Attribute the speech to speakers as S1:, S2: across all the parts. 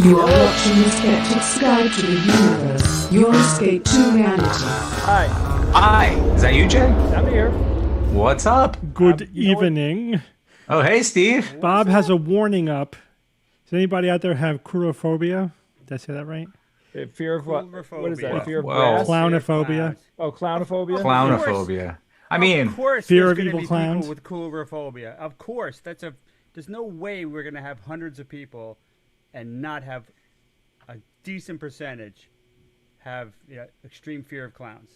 S1: You are watching the Skeptic's Guide to the Universe, your escape to reality.
S2: Hi.
S3: Hi. Is that you, Jay?
S2: I'm here.
S3: What's up?
S4: Good evening.
S3: Oh, hey, Steve.
S4: Bob has a warning up. Does anybody out there have coulrophobia? Did I say that right?
S2: Fear of what? What is that? Fear of
S3: Whoa.
S2: grass?
S4: Clownophobia.
S2: Oh, clownophobia?
S3: Clownophobia. I mean,
S5: of course
S4: fear
S5: there's
S4: of
S5: gonna
S4: evil
S5: be
S4: clowns.
S5: people with coulrophobia. Of course, there's no way we're gonna have hundreds of people and not have a decent percentage have extreme fear of clowns.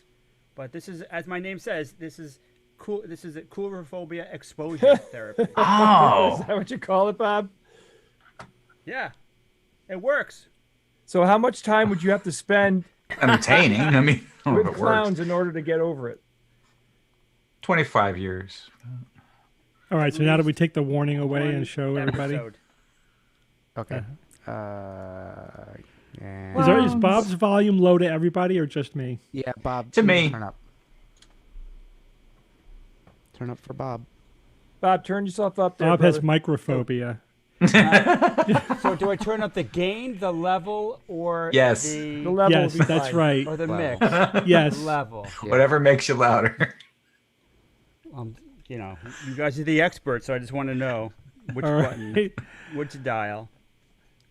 S5: But this is, as my name says, this is cool. This is a coulrophobia exposure therapy.
S3: oh,
S2: Is that what you call it, Bob?
S5: Yeah, it works.
S2: So how much time would you have to spend
S3: entertaining. I mean, I don't know
S2: with
S3: if it
S2: clowns
S3: works.
S2: in order to get over it?
S3: 25 years.
S4: All right, so now that we take the warning away and show everybody.
S5: Episode.
S6: Okay.
S4: Is Bob's volume low to everybody or just me?
S6: Yeah, Bob.
S3: To me.
S6: Turn up. Turn up for Bob.
S2: Bob, turn yourself up there,
S4: Bob has
S2: brother.
S4: microphobia.
S5: So do I turn up the gain, the level, or
S3: Yes.
S2: The
S5: the
S2: level
S4: Yes,
S2: will be
S4: that's
S2: fine.
S4: right.
S5: or the
S6: Wow.
S5: mix?
S4: Yes.
S5: Level.
S6: Yeah.
S3: Whatever makes you louder.
S5: You guys are the experts, so I just want to know which
S4: All
S5: button,
S4: right.
S5: which dial.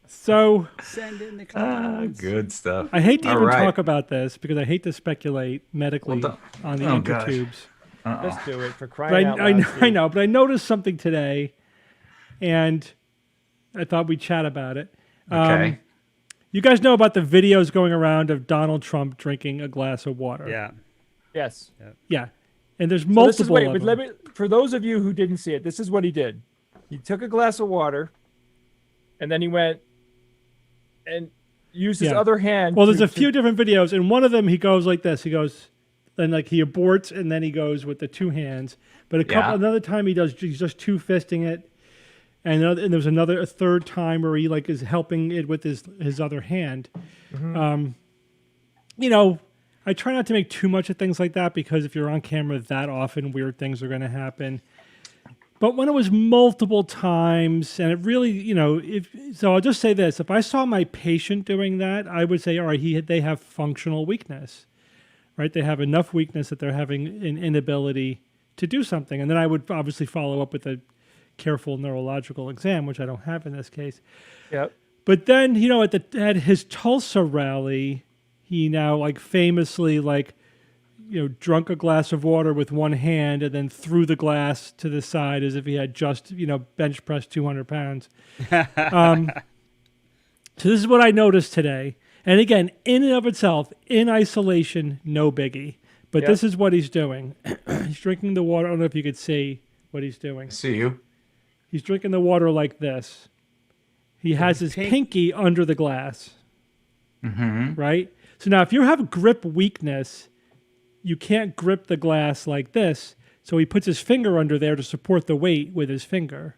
S4: So
S5: Send in the clowns.
S3: Good stuff.
S4: I hate to
S3: All
S4: even
S3: right.
S4: talk about this because I hate to speculate medically
S3: Well,
S4: on the
S3: oh, gosh.
S4: intertubes.
S2: Let's do it for
S4: But
S2: crying out
S4: I
S2: loud.
S4: know, but I noticed something today, and I thought we'd chat about it.
S3: Okay.
S4: You guys know about the videos going around of Donald Trump drinking a glass of water.
S5: Yeah.
S2: Yes.
S4: Yeah. And there's
S2: So this
S4: multiple
S2: is, wait,
S4: of
S2: but
S4: them.
S2: let me, for those of you who didn't see it, this is what he did. He took a glass of water, and then he went and used his
S4: Yeah.
S2: other hand.
S4: Well, there's
S2: to-
S4: a few different videos. In one of them, he goes like this. He goes, and like he aborts, and then he goes with the two hands. But another time he's just two fisting it, and there's a third time where he like is helping it with his other hand. I try not to make too much of things like that because if you're on camera that often, weird things are going to happen. But when it was multiple times, and it really, so I'll just say this: if I saw my patient doing that, I would say, all right, they have functional weakness, right? They have enough weakness that they're having an inability to do something, and then I would obviously follow up with a careful neurological exam, which I don't have in this case.
S2: Yep.
S4: But then, at his Tulsa rally, he now famously drunk a glass of water with one hand and then threw the glass to the side as if he had just bench pressed 200 pounds. So this is what I noticed today, And again, in and of itself, in isolation, no biggie. But
S2: Yep.
S4: this is what he's doing. He's drinking the water. I don't know if you could see what he's doing.
S3: See you.
S4: He's drinking the water like this. He has his pinky under the glass.
S3: Mm-hmm.
S4: Right? So now if you have grip weakness, you can't grip the glass like this. So he puts his finger under there to support the weight with his finger.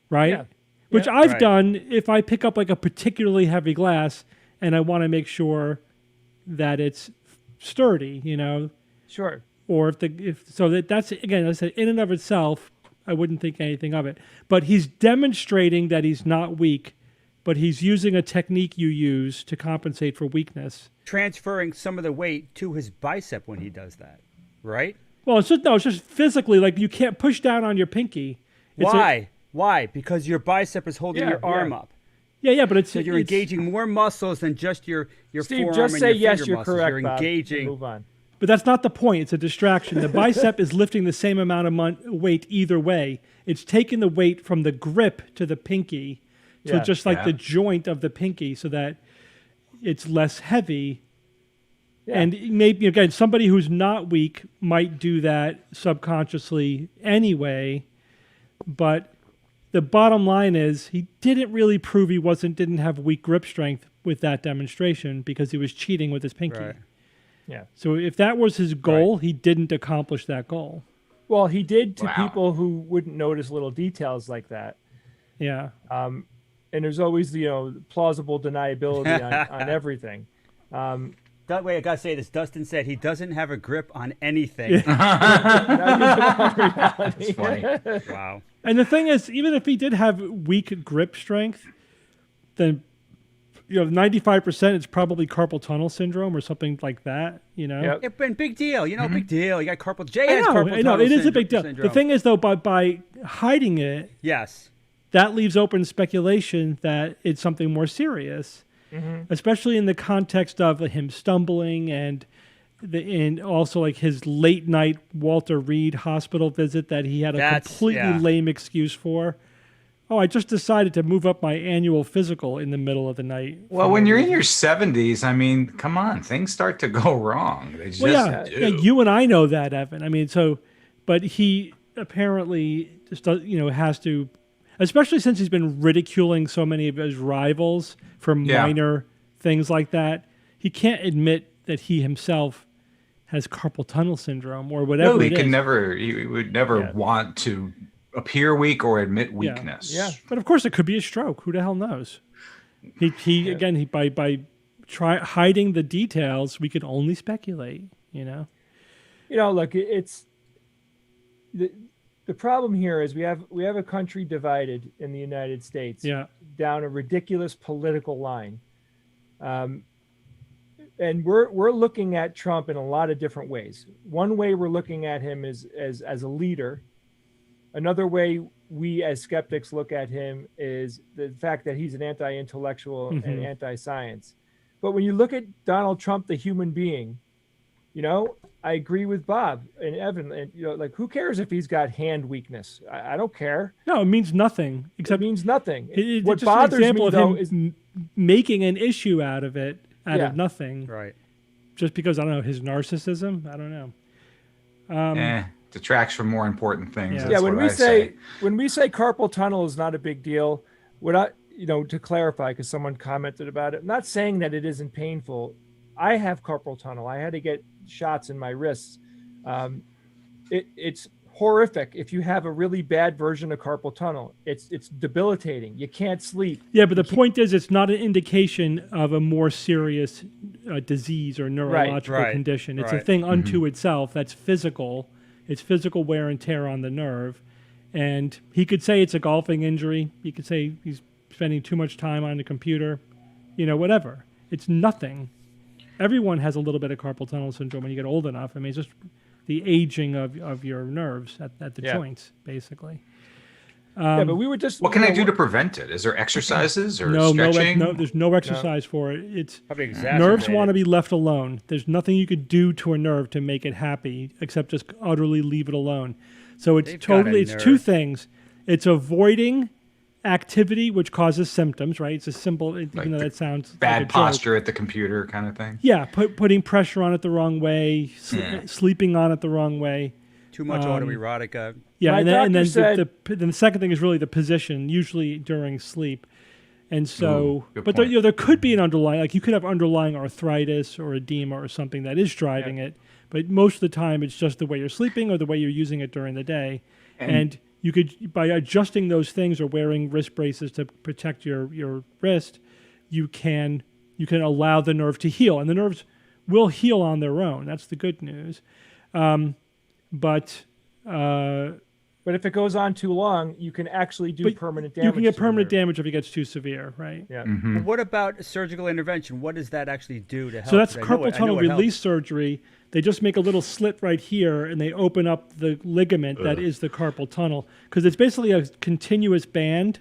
S4: Right?
S2: Yeah.
S4: Which
S2: Yeah.
S4: I've
S5: Right.
S4: done if I pick up like a particularly heavy glass and I want to make sure that it's sturdy, you know,
S2: Sure.
S4: or that's again, I said in and of itself, I wouldn't think anything of it. But he's demonstrating that he's not weak, but he's using a technique you use to compensate for weakness.
S5: Transferring some of the weight to his bicep when he does that, right?
S4: Well, it's just physically, like you can't push down on your pinky. It's
S5: Why? Why? Because your bicep is holding
S2: Yeah,
S5: your arm
S2: yeah.
S5: up.
S4: But it's
S5: So you're
S4: it's-
S5: engaging more muscles than just your
S2: Steve,
S5: forearm
S2: just
S5: and
S2: say
S5: your
S2: yes,
S5: finger
S2: you're
S5: muscles.
S2: correct,
S5: You're
S2: Bob.
S5: engaging.
S2: Move on.
S4: But that's not the point. It's a distraction. The bicep is lifting the same amount of weight either way. It's taking the weight from the grip to the pinky, so
S2: Yeah.
S4: just like
S3: Yeah.
S4: the joint of the pinky, so that it's less heavy.
S2: Yeah.
S4: And maybe again, somebody who's not weak might do that subconsciously anyway. But the bottom line is, he didn't really prove he didn't have weak grip strength with that demonstration because he was cheating with his pinky.
S5: Right.
S2: Yeah.
S4: So if that was his goal, he didn't accomplish that goal.
S2: Well, he did to
S3: Wow.
S2: people who wouldn't notice little details like that.
S4: Yeah.
S2: And there's always, plausible deniability on everything.
S5: That way, I gotta say this. Dustin said he doesn't have a grip on anything.
S3: That's funny.
S5: Wow.
S4: And the thing is, even if he did have weak grip strength, then 95% it's probably carpal tunnel syndrome or something like that.
S2: Yep.
S5: It's been big deal. Big deal. You got carpal. Jay
S4: I
S5: has
S4: know,
S5: carpal
S4: I know,
S5: tunnel
S4: it is a big deal.
S5: syndrome.
S4: The thing is, though, by hiding it,
S5: Yes.
S4: that leaves open speculation that it's something more serious, especially in the context of him stumbling and also like his late night Walter Reed hospital visit that he had a completely lame excuse for. Oh, I just decided to move up my annual physical in the middle of the night.
S3: Well, when you're in your 70s, I mean, come on, things start to go wrong. They just
S4: Well,
S3: do.
S4: yeah, you and I know that, Evan. I mean, but he apparently just has to, especially since he's been ridiculing so many of his rivals for minor things like that. He can't admit that he himself has carpal tunnel syndrome or whatever.
S3: No, he
S4: it
S3: can
S4: is.
S3: never. He would never want to appear weak or admit weakness.
S2: Yeah.
S4: But of course, it could be a stroke. Who the hell knows? He by hiding the details, we could only speculate.
S2: Look, it's the problem here is we have a country divided in the United States down a ridiculous political line. And we're looking at Trump in a lot of different ways. One way we're looking at him is as a leader. Another way we as skeptics look at him is the fact that he's an anti-intellectual and anti-science. But when you look at Donald Trump, the human being, I agree with Bob and Evan. And who cares if he's got hand weakness? I don't care.
S4: No, it means nothing.
S2: Except it means nothing.
S4: It's
S2: What
S4: just
S2: bothers
S4: an example
S2: me
S4: of
S2: though
S4: him
S2: is
S4: making an issue out of it, of nothing.
S5: Right.
S4: Just because, I don't know, his narcissism. I don't know.
S3: Detracts from more important things.
S4: Yeah.
S3: That's
S2: when
S3: what
S2: we
S3: I say.
S2: when we say carpal tunnel is not a big deal, what I to clarify, because someone commented about it, I'm not saying that it isn't painful. I have carpal tunnel. I had to get shots in my wrists. It's horrific if you have a really bad version of carpal tunnel. It's debilitating. You can't sleep.
S4: Yeah, but the point is, it's not an indication of a more serious disease or neurological condition. It's a thing unto itself that's physical. It's physical wear and tear on the nerve. And he could say it's a golfing injury. He could say he's spending too much time on the computer, whatever. It's nothing. Everyone has a little bit of carpal tunnel syndrome when you get old enough. I mean, it's just the aging of your nerves at the joints, basically.
S2: But we were just.
S3: What can I do to prevent it? Is there exercises or stretching?
S4: No, there's no exercise for it. It's
S5: Probably
S4: nerves
S5: exacerbated.
S4: want to be left alone. There's nothing you could do to a nerve to make it happy except just utterly leave it alone. So it's
S5: They've got a
S4: it's two
S5: nerve.
S4: things. It's avoiding activity, which causes symptoms, right? It's a simple,
S3: Like
S4: even though
S3: the
S4: that sounds
S3: Bad
S4: like a joke.
S3: posture at the computer kind of thing.
S4: Yeah, putting pressure on it the wrong way,
S3: Yeah.
S4: sleeping on it the wrong way.
S5: Too much autoerotica.
S4: Yeah,
S2: My
S4: and then
S2: doctor said-
S4: then the second thing is really the position, usually during sleep. And so,
S3: Ooh, good
S4: but there,
S3: point.
S4: there could be an underlying, like you could have underlying arthritis or edema or something that is driving it. But most of the time, it's just the way you're sleeping or the way you're using it during the day. And you could, by adjusting those things or wearing wrist braces to protect your wrist, you can allow the nerve to heal, and the nerves will heal on their own. That's the good news. But
S2: if it goes on too long, you can actually do permanent damage.
S4: you can get
S2: to the
S4: permanent
S2: nerve.
S4: damage if it gets too severe, right?
S2: Yeah.
S5: But what about surgical intervention? What does that actually do to help?
S4: So that's
S5: 'Cause I know
S4: carpal
S5: it- I
S4: tunnel
S5: know it helps.
S4: release surgery. They just make a little slit right here, and they open up the ligament that is the carpal tunnel, because it's basically a continuous band,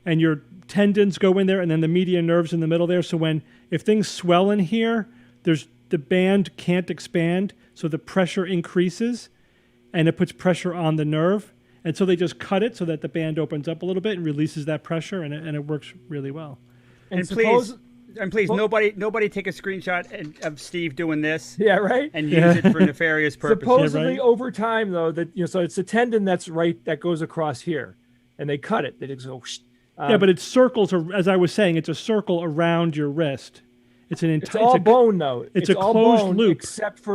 S4: and your tendons go in there, and then the median nerves in the middle there. So if things swell in here, the band can't expand, so the pressure increases, and it puts pressure on the nerve. And so they just cut it so that the band opens up a little bit and releases that pressure, and it works really well.
S2: And
S5: Please, nobody take a screenshot of Steve doing this.
S2: Yeah, right.
S5: And use it for nefarious purposes.
S2: Supposedly
S4: right.
S2: over time, though, so it's a tendon that goes across here, and they cut it. They just go.
S4: Yeah, but it circles, as I was saying, it's a circle around your wrist. It's an
S2: It's
S4: entire.
S2: all bone, though.
S4: it's a
S2: all
S4: closed
S2: bone
S4: loop.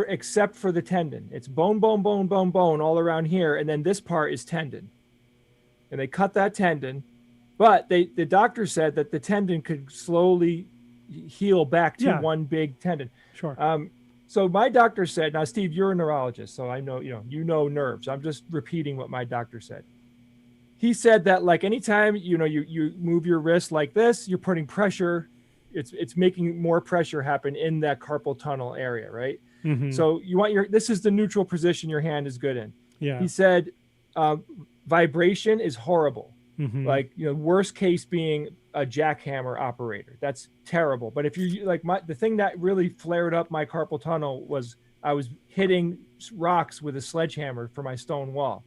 S2: except for the tendon. It's bone all around here, and then this part is tendon. And they cut that tendon, but the doctor said that the tendon could slowly heal back to one big tendon.
S4: Sure.
S2: So my doctor said, now Steve, you're a neurologist, so I know you know nerves. I'm just repeating what my doctor said. He said that like anytime you move your wrist like this, you're putting pressure. It's making more pressure happen in that carpal tunnel area, right?
S4: Mm-hmm.
S2: So you want this is the neutral position your hand is good in.
S4: Yeah.
S2: He said vibration is horrible.
S4: Mm-hmm.
S2: Like worst case being a jackhammer operator. That's terrible. But if you like the thing that really flared up my carpal tunnel was I was hitting rocks with a sledgehammer for my stone wall.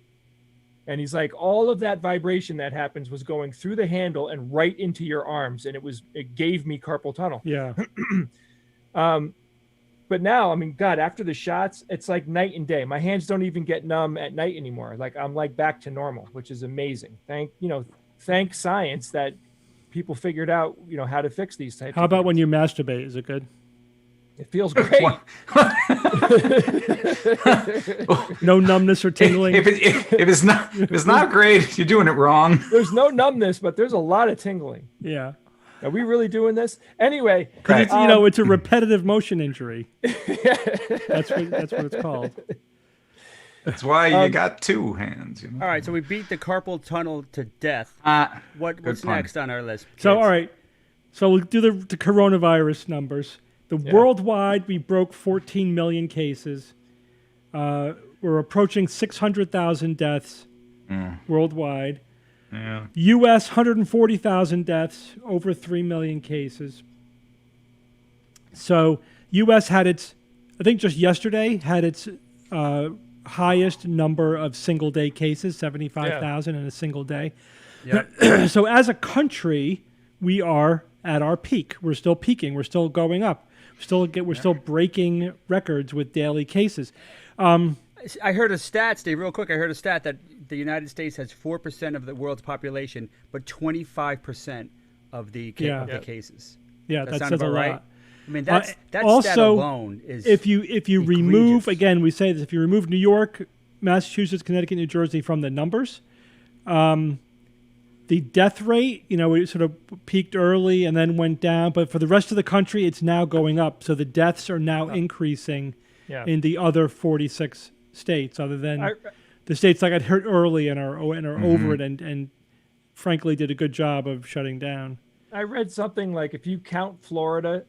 S2: And he's like, all of that vibration that happens was going through the handle and right into your arms, and it gave me carpal tunnel.
S4: Yeah.
S2: But now, I mean, God, after the shots, it's like night and day. My hands don't even get numb at night anymore. Like I'm like back to normal, which is amazing. Thank science that people figured out, how to fix these types.
S4: How about when you masturbate? Is it good?
S2: It feels great.
S4: No numbness or tingling.
S3: If it's not great, you're doing it wrong.
S2: There's no numbness, but there's a lot of tingling.
S4: Yeah.
S2: Are we really doing this? Anyway,
S4: Because it's it's a repetitive motion injury. That's what it's called.
S3: That's why you got two hands.
S5: All right, so we beat the carpal tunnel to death. What's
S3: pun.
S5: next on our list?
S4: So,
S5: kids?
S4: all right. So we'll do the coronavirus numbers. Worldwide, we broke 14 million cases. We're approaching 600,000 deaths worldwide.
S3: Yeah.
S4: U.S. 140,000 deaths, over 3 million cases. So U.S. had I think just yesterday, had its highest number of single-day cases, 75,000 in a single day.
S5: Yep.
S4: So as a country, we are at our peak. We're still peaking. We're still going up. We're still breaking records with daily cases.
S5: I heard a stat, Steve, real quick. I heard a stat that the United States has 4% of the world's population, but 25% of the cases.
S4: Yeah,
S5: That
S4: that
S5: sound
S4: says a
S5: about
S4: lot.
S5: right? I mean, that
S4: also,
S5: stat alone is
S4: if you remove,
S5: egregious.
S4: again, we say this, if you remove New York, Massachusetts, Connecticut, New Jersey from the numbers, the death rate, it sort of peaked early and then went down, but for the rest of the country, it's now going up. So the deaths are now increasing in the other 46 states, other than the states that got hurt early and are over it and frankly did a good job of shutting down.
S2: I read something like if you count Florida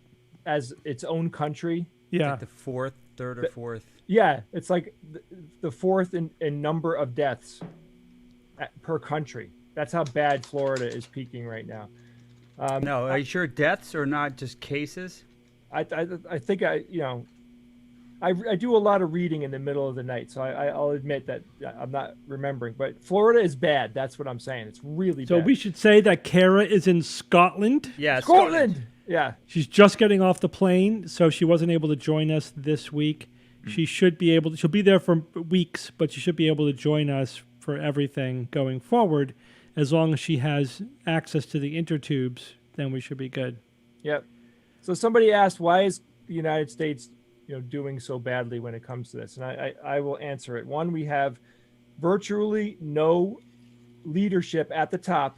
S2: as its own country.
S4: Yeah.
S5: like the third or fourth.
S2: Yeah, it's like the fourth in number of deaths per country. That's how bad Florida is peaking right now.
S5: No, are you sure deaths or not just cases?
S2: I think I do a lot of reading in the middle of the night, so I'll admit that I'm not remembering. But Florida is bad. That's what I'm saying. It's really
S4: So
S2: bad.
S4: we should say that Kara is in Scotland.
S5: Yeah,
S2: Scotland. Yeah.
S4: She's just getting off the plane, so she wasn't able to join us this week. She should be able to, she'll be there for weeks, but she should be able to join us for everything going forward. As long as she has access to the intertubes, then we should be good.
S2: Yep. So somebody asked, why is the United States, doing so badly when it comes to this? And I will answer it. One, we have virtually no leadership at the top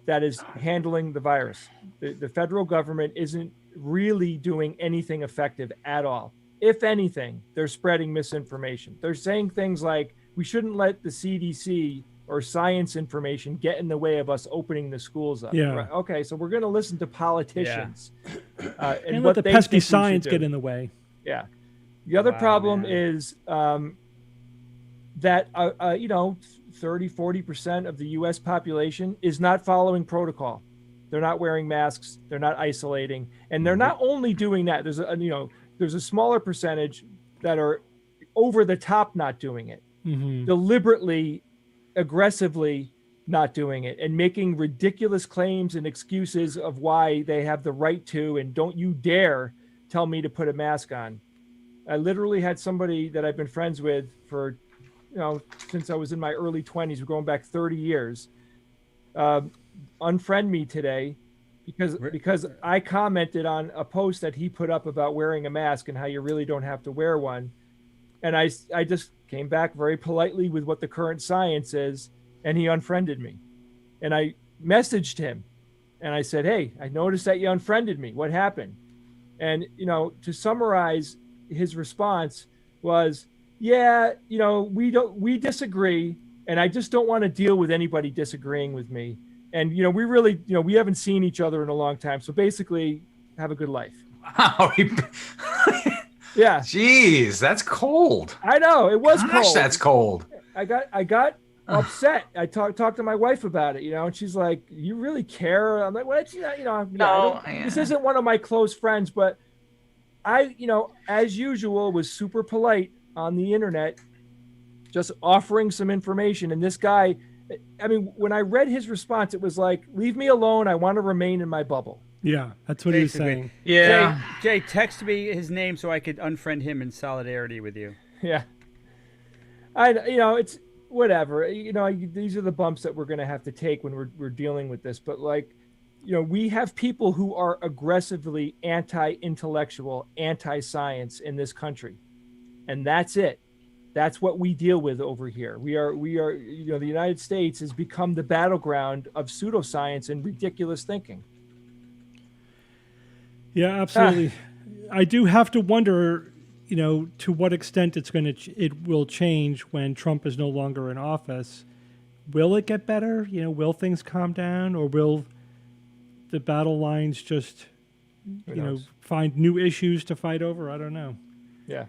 S2: that is handling the virus. The federal government isn't really doing anything effective at all. If anything, they're spreading misinformation. They're saying things like, we shouldn't let the CDC or science information get in the way of us opening the schools up.
S4: Yeah.
S2: Right? Okay, so we're going to listen to politicians.
S4: And
S2: what
S4: let the
S2: they
S4: pesky
S2: think we should
S4: science
S2: do.
S4: get in the way.
S2: Yeah. The other
S5: Wow,
S2: problem
S5: man.
S2: is that, 30-40% of the U.S. population is not following protocol. They're not wearing masks. They're not isolating. And they're not only doing that. There's a smaller percentage that are over the top not doing it. Deliberately, aggressively not doing it, and making ridiculous claims and excuses of why they have the right to, and don't you dare tell me to put a mask on. I literally had somebody that I've been friends with for, since I was in my early 20s, we're going back 30 years, unfriend me today because I commented on a post that he put up about wearing a mask and how you really don't have to wear one. And I just came back very politely with what the current science is, and he unfriended me. And I messaged him and I said, hey, I noticed that you unfriended me. What happened? And, to summarize, his response was, yeah, we disagree, and I just don't want to deal with anybody disagreeing with me. And, we really, we haven't seen each other in a long time. So basically, have a good life.
S3: Wow.
S2: Yeah.
S3: Jeez, that's cold.
S2: I know. It was
S3: Gosh,
S2: cold.
S3: that's cold.
S2: I got upset. I talked to my wife about it, and she's like, you really care? I'm like, well, this isn't one of my close friends, but I, as usual, was super polite on the internet, just offering some information. And this guy, when I read his response, it was like, leave me alone. I want to remain in my bubble.
S4: Yeah, that's what he was
S5: Basically.
S4: saying.
S3: Yeah.
S5: Jay, text me his name so I could unfriend him in solidarity with you.
S2: Yeah. It's whatever. These are the bumps that we're going to have to take when we're dealing with this. But we have people who are aggressively anti-intellectual, anti-science in this country. And that's it. That's what we deal with over here. We are, the United States has become the battleground of pseudoscience and ridiculous thinking.
S4: Yeah, absolutely. I do have to wonder, to what extent it will change when Trump is no longer in office. Will it get better? Will things calm down, or will the battle lines just, find new issues to fight over? I don't know.
S2: Yeah.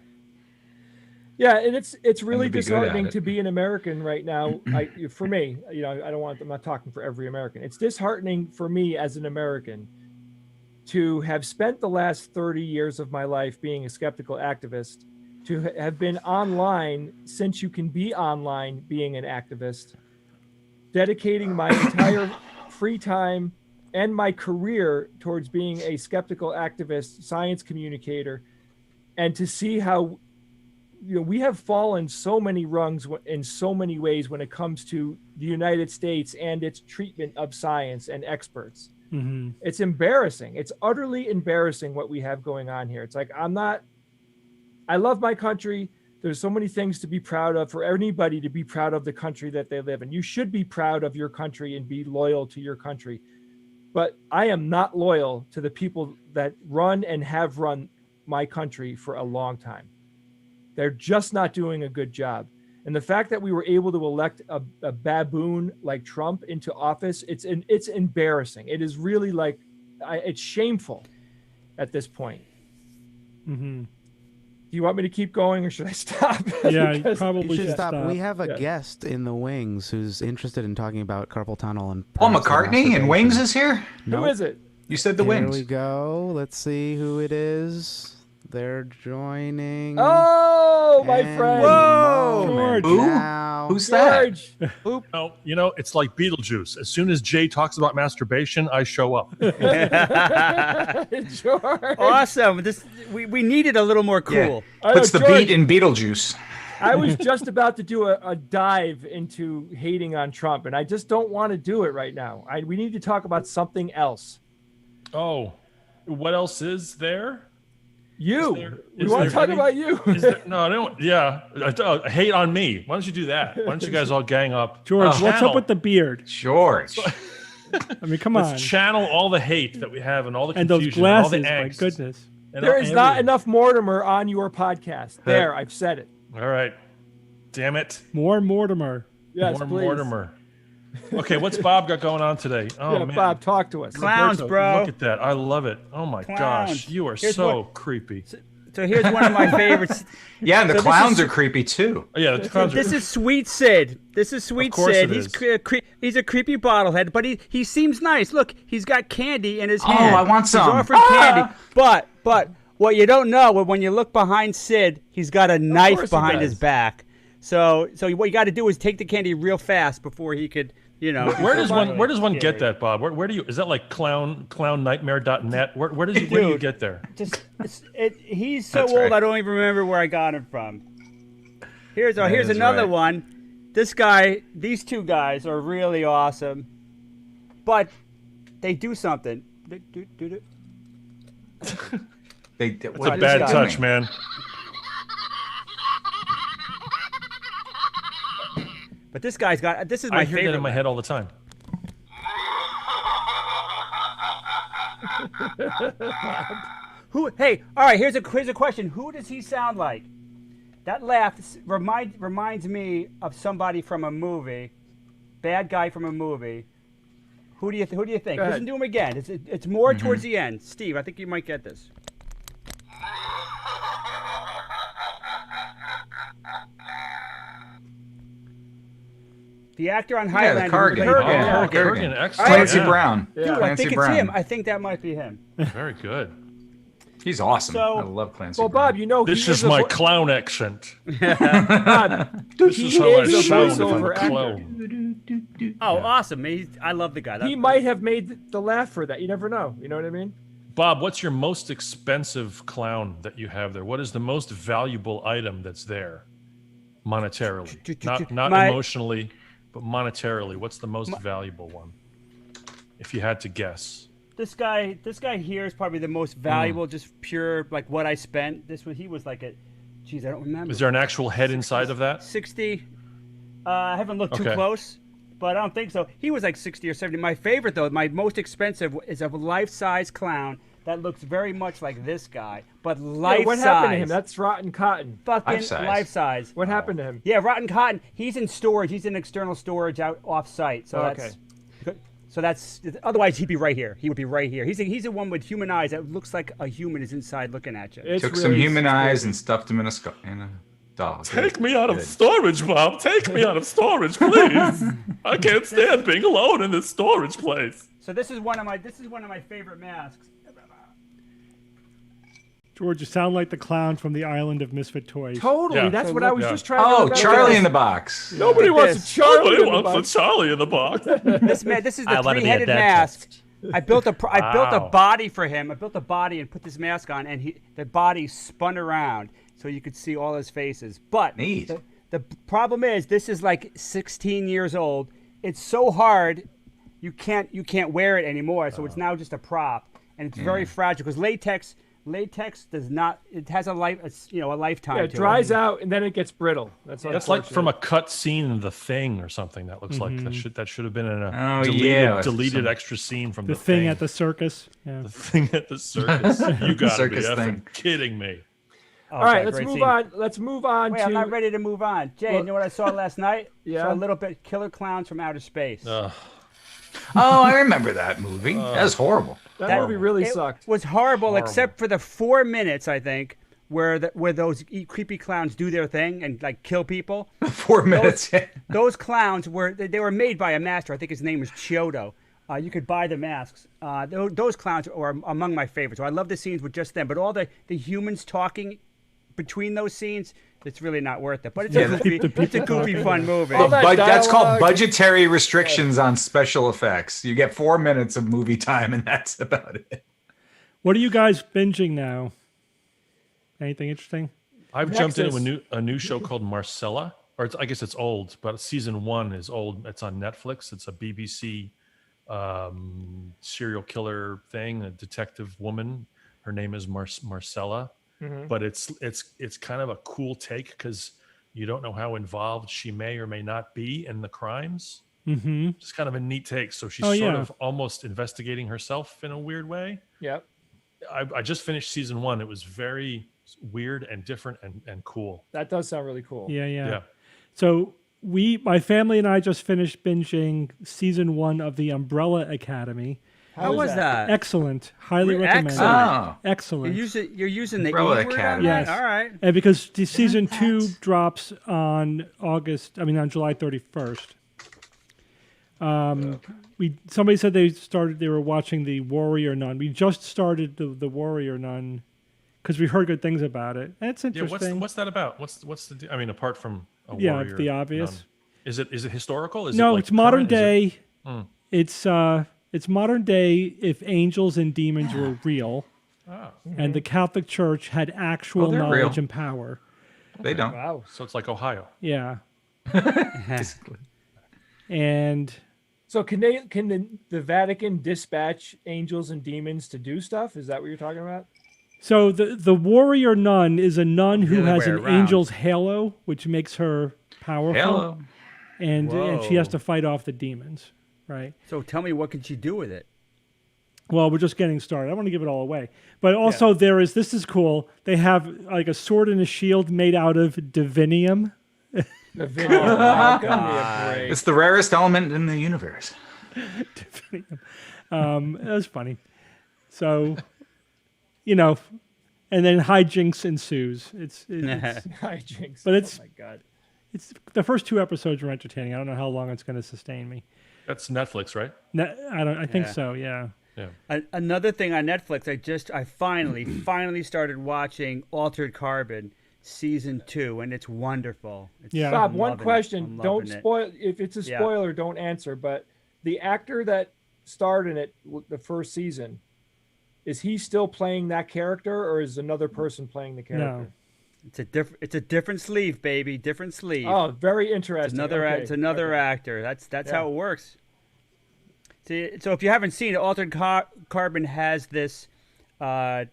S2: Yeah, and it's really
S3: to be good at
S2: disheartening
S3: it.
S2: to be an American right now. For me, I'm not talking for every American. It's disheartening for me as an American to have spent the last 30 years of my life being a skeptical activist, to have been online since you can be online being an activist, dedicating my entire free time and my career towards being a skeptical activist, science communicator, and to see how we have fallen so many rungs in so many ways when it comes to the United States and its treatment of science and experts.
S4: Mm-hmm.
S2: It's embarrassing. It's utterly embarrassing what we have going on here. It's like, I love my country. There's so many things to be proud of, for anybody to be proud of the country that they live in. You should be proud of your country and be loyal to your country. But I am not loyal to the people that run and have run my country for a long time. They're just not doing a good job. And the fact that we were able to elect a baboon like Trump into office, it's embarrassing. It is really it's shameful at this point.
S4: Mm-hmm.
S2: Do you want me to keep going, or should I stop?
S4: Yeah, you
S2: Because-
S4: probably
S6: You should stop. We have a
S2: Yeah.
S6: guest in the wings who's interested in talking about carpal tunnel and
S3: Paul
S6: perhaps
S3: McCartney and
S6: masturbation.
S3: Wings is here?
S2: Who is it?
S3: You said the
S6: Here
S3: Wings.
S6: we go. Let's see who it is. They're joining.
S2: Oh, my
S6: And
S2: friend.
S5: Whoa!
S6: moment
S4: George.
S6: now.
S3: Who's that?
S2: George.
S7: No, it's like Beetlejuice. As soon as Jay talks about masturbation, I show up.
S2: George.
S5: Awesome. We needed a little more
S3: Yeah.
S5: cool.
S2: I know,
S3: Puts the
S2: George,
S3: beat in Beetlejuice.
S2: I was just about to do a dive into hating on Trump, and I just don't want to do it right now. We need to talk about something else.
S7: Oh, what else is there?
S2: You. We
S7: is
S2: want to
S7: there
S2: talk
S7: any-
S2: about you.
S7: No, I don't. Yeah, hate on me. Why don't you do that? Why don't you guys all gang up?
S4: George, what's
S7: Channel-
S4: up with the beard?
S3: George.
S4: I mean, come on.
S7: Let's channel all the hate that we have and all the
S4: And those
S7: confusion and all
S4: glasses,
S7: the
S4: my
S7: angst.
S4: goodness.
S7: and
S2: There
S7: all-
S2: is not
S7: everything.
S2: enough Mortimer on your podcast. There, I've said it.
S7: All right, damn it.
S4: More Mortimer.
S2: Yes,
S7: More
S2: please.
S7: Mortimer. Okay, what's Bob got going on today? Oh
S2: Yeah,
S7: man,
S2: Bob, talk to us.
S5: Clowns,
S7: Roberto,
S5: bro.
S7: Look at that. I love it. Oh my gosh,
S5: Clowns.
S7: you are
S5: Here's
S7: so
S5: what-
S7: creepy.
S5: So here's one of my favorites.
S3: Yeah, and the
S5: So this
S3: clowns
S5: is-
S3: are creepy too.
S7: Oh, yeah, the clowns
S5: This
S7: are.
S5: is Sweet Sid. This is Sweet
S7: course
S5: Sid.
S7: it
S5: He's
S7: is.
S5: he's a creepy bottlehead, but he seems nice. Look, he's got candy in his
S3: Oh,
S5: hand.
S3: I want
S5: He's
S3: some.
S5: offering candy. But what you don't know, when you look behind Sid, he's got a knife
S2: course he
S5: behind his
S2: does.
S5: back. So what you got to do is take the candy real fast before he could,
S7: Where does one get that, Bob? Where do you? Is that like clownnightmare.net? Where do you
S5: Dude.
S7: get there?
S5: He's so
S3: That's
S5: old,
S3: right.
S5: I don't even remember where I got him from. Here's
S3: That is
S5: another
S3: right.
S5: one. These two guys are really awesome, but they do something.
S3: What
S7: It's a
S3: is
S7: bad
S3: he
S7: touch,
S3: doing?
S7: man.
S5: But this guy's got. This is my
S7: I hear
S5: favorite.
S7: that in my head all the time.
S5: Who? Hey, all right. Here's a question. Who does he sound like? That laugh reminds me of somebody from a movie, bad guy from a movie. Who do you think?
S2: Go ahead.
S5: Listen to him again. It's more
S3: Mm-hmm.
S5: towards the end. Steve, I think you might get this. The actor on
S3: Yeah,
S5: Highlander.
S3: the Kurgan.
S2: Kurgan,
S3: Yeah,
S2: yeah.
S3: Kurgan.
S7: Excellent.
S3: Clancy
S7: yeah.
S3: Brown.
S2: Yeah.
S5: Dude, I
S3: Clancy
S5: think it's
S3: Brown.
S5: him. I think that might be him.
S7: Very good.
S3: He's awesome.
S5: So-
S3: I love Clancy
S2: Well,
S3: Brown.
S2: Bob, you know
S7: This
S2: he
S7: is
S2: a
S7: my
S2: vo-
S7: clown accent.
S2: Bob,
S7: This
S2: he
S7: is how I
S2: is a
S7: sound if I'm
S2: voiceover
S7: a
S2: actor.
S7: clown.
S5: Oh, awesome! I love the guy.
S2: He might have made the laugh for that. You never know. You know what I mean?
S7: Bob, what's your most expensive clown that you have there? What is the most valuable item that's there, monetarily? Not
S5: My-
S7: emotionally, but monetarily. What's the most valuable one? If you had to guess.
S5: This guy here is probably the most valuable, just pure like what I spent. He was like geez, I don't remember.
S7: Is there an actual head inside of that?
S5: 60? I haven't looked too
S7: Okay.
S5: close, but I don't think so. He was like 60 or 70. My favorite though, my most expensive, is a life-size clown that looks very much like this guy, but
S2: Yeah,
S5: life-size.
S2: what happened to him? That's rotten cotton.
S5: fucking
S3: Life-size.
S5: life-size.
S2: What happened to him?
S5: Yeah, rotten cotton. He's in storage. He's in external storage out off-site. So
S2: Okay.
S5: that's otherwise he'd be right here. He would be right here. He's the one with human eyes that looks like a human is inside looking at you.
S2: It's
S3: Took some
S2: really
S3: human eyes
S2: scary.
S3: and stuffed them in a dog.
S7: Take me out of
S3: Good.
S7: storage, Bob. Take me out of storage, please. I can't stand being alone in this storage place.
S5: So this is one of my favorite masks.
S4: George, you sound like the clown from the Island of Misfit Toys.
S2: Totally.
S7: Yeah.
S2: That's
S5: So
S2: what I
S5: look-
S2: was
S7: Yeah.
S2: just trying to
S3: Oh,
S2: remember.
S3: Charlie in the Box.
S2: Nobody
S5: Look at
S2: wants
S5: this.
S2: a Charlie
S7: Nobody
S2: in the
S7: wants
S2: box.
S7: a Charlie in the box.
S5: This is the
S8: I wanna be a
S5: three-headed
S8: dentist.
S5: mask. I built a
S7: Wow.
S5: body for him. I built a body and put this mask on, and the body spun around so you could see all his faces. But
S3: Neat.
S5: the problem is this is like 16 years old. It's so hard, you can't wear it anymore. So it's now just a prop, and it's very fragile because latex does not. It has a lifetime.
S2: Yeah, it
S5: to
S2: dries out and then it gets brittle. That's
S7: That's like from
S2: unfortunate.
S7: a cut scene in The Thing or something. That looks like that should have been in a
S3: Oh,
S7: deleted,
S3: yeah.
S7: deleted
S3: Some-
S7: extra scene from
S4: The thing at the circus. Yeah.
S7: The Thing at the circus. You gotta
S3: Circus
S7: be effing
S3: thing.
S7: kidding me.
S5: Oh,
S2: All right,
S5: okay,
S2: let's
S5: great
S2: move
S5: scene.
S2: on. Let's move on
S5: Wait,
S2: to.
S5: I'm not ready to move on. Jay,
S2: Well-
S5: you know what I saw last night?
S2: Yeah?
S5: Saw a little bit Killer Clowns from Outer Space.
S3: Oh, I remember that movie. That was horrible.
S2: That movie really
S5: It
S2: sucked.
S5: was horrible, except for the 4 minutes, I think, where those creepy clowns do their thing and like kill people.
S3: 4 minutes.
S5: Those clowns were made by a master. I think his name was Chiodo. You could buy the masks. Those clowns are among my favorites. So I love the scenes with just them, but all the humans talking between those scenes, it's really not worth it. But it's a goofy, fun movie.
S2: All that
S3: That's called
S2: dialogue.
S3: budgetary restrictions on special effects. You get 4 minutes of movie time, and that's about it.
S4: What are you guys binging now? Anything interesting?
S7: I've jumped
S2: Nexus.
S7: into a new show called Marcella, or I guess it's old, but season 1 is old. It's on Netflix. It's a BBC serial killer thing, a detective woman. Her name is Marcella, but it's kind of a cool take because you don't know how involved she may or may not be in the crimes. Mm-hmm. It's kind of a neat take. So she's sort of almost investigating herself in a weird way.
S2: Yep.
S7: I just finished season 1. It was very weird and different and cool.
S2: That does sound really cool.
S4: Yeah. So my family and I just finished binging season 1 of the Umbrella Academy.
S5: How was that?
S4: Excellent. Highly
S5: We're
S4: recommend.
S3: excellent.
S4: Excellent.
S5: You're using the
S3: Umbrella
S5: E word on
S3: Academy.
S5: that?
S4: Yes.
S5: All right.
S4: And because the season 2 drops on July 31st. Somebody said they were watching the Warrior Nun. We just started the Warrior Nun because we heard good things about it. And it's
S7: Yeah,
S4: interesting.
S7: what's that about? What's the? I mean, apart from a
S4: Yeah,
S7: warrior,
S4: the obvious.
S7: nun. Is it historical?
S4: No,
S7: like
S4: it's modern
S7: current? Is
S4: day. It's modern day if angels and demons were real, and the Catholic Church had actual
S3: they're
S4: knowledge
S3: real.
S4: and power.
S3: They don't.
S2: Wow.
S7: So it's like Ohio.
S4: Yeah,
S3: Basically.
S4: and
S2: So can the Vatican dispatch angels and demons to do stuff? Is that what you're talking about?
S4: so the warrior nun is a nun who
S5: The other
S4: has
S5: way
S4: an
S5: around.
S4: angel's halo, which makes her powerful,
S3: Hello.
S4: and she has
S5: Whoa.
S4: to fight off the demons. Right.
S5: So tell me, what can she do with it?
S4: Well, we're just getting started. I don't want to give it all away. But also this is cool. They have like a sword and a shield made out of divinium.
S2: The video. That could be a break.
S3: It's the rarest element in the universe.
S4: That was funny. So, and then hijinks ensues. It's
S2: Hijinks.
S4: But it's-
S2: oh my god.
S4: it's the first 2 episodes were entertaining. I don't know how long it's going to sustain me.
S7: That's Netflix, right?
S4: I think
S5: Yeah.
S4: so. Yeah.
S7: Yeah.
S5: Another thing on Netflix, I finally started watching Altered Carbon season 2, and it's wonderful.
S4: Yeah.
S2: Bob,
S5: I'm
S2: one
S5: loving it.
S2: question.
S5: I'm
S2: Don't
S5: loving it.
S2: spoil. If it's a
S5: Yeah.
S2: spoiler, don't answer. But the actor that starred in it, the first season, is he still playing that character, or is another person playing the character?
S5: It's a different sleeve, baby. Different sleeve.
S2: Oh, very interesting.
S5: It's another
S2: Okay.
S5: actor. That's
S2: Yeah.
S5: how it works. See, so if you haven't seen it, Altered Carbon has this. How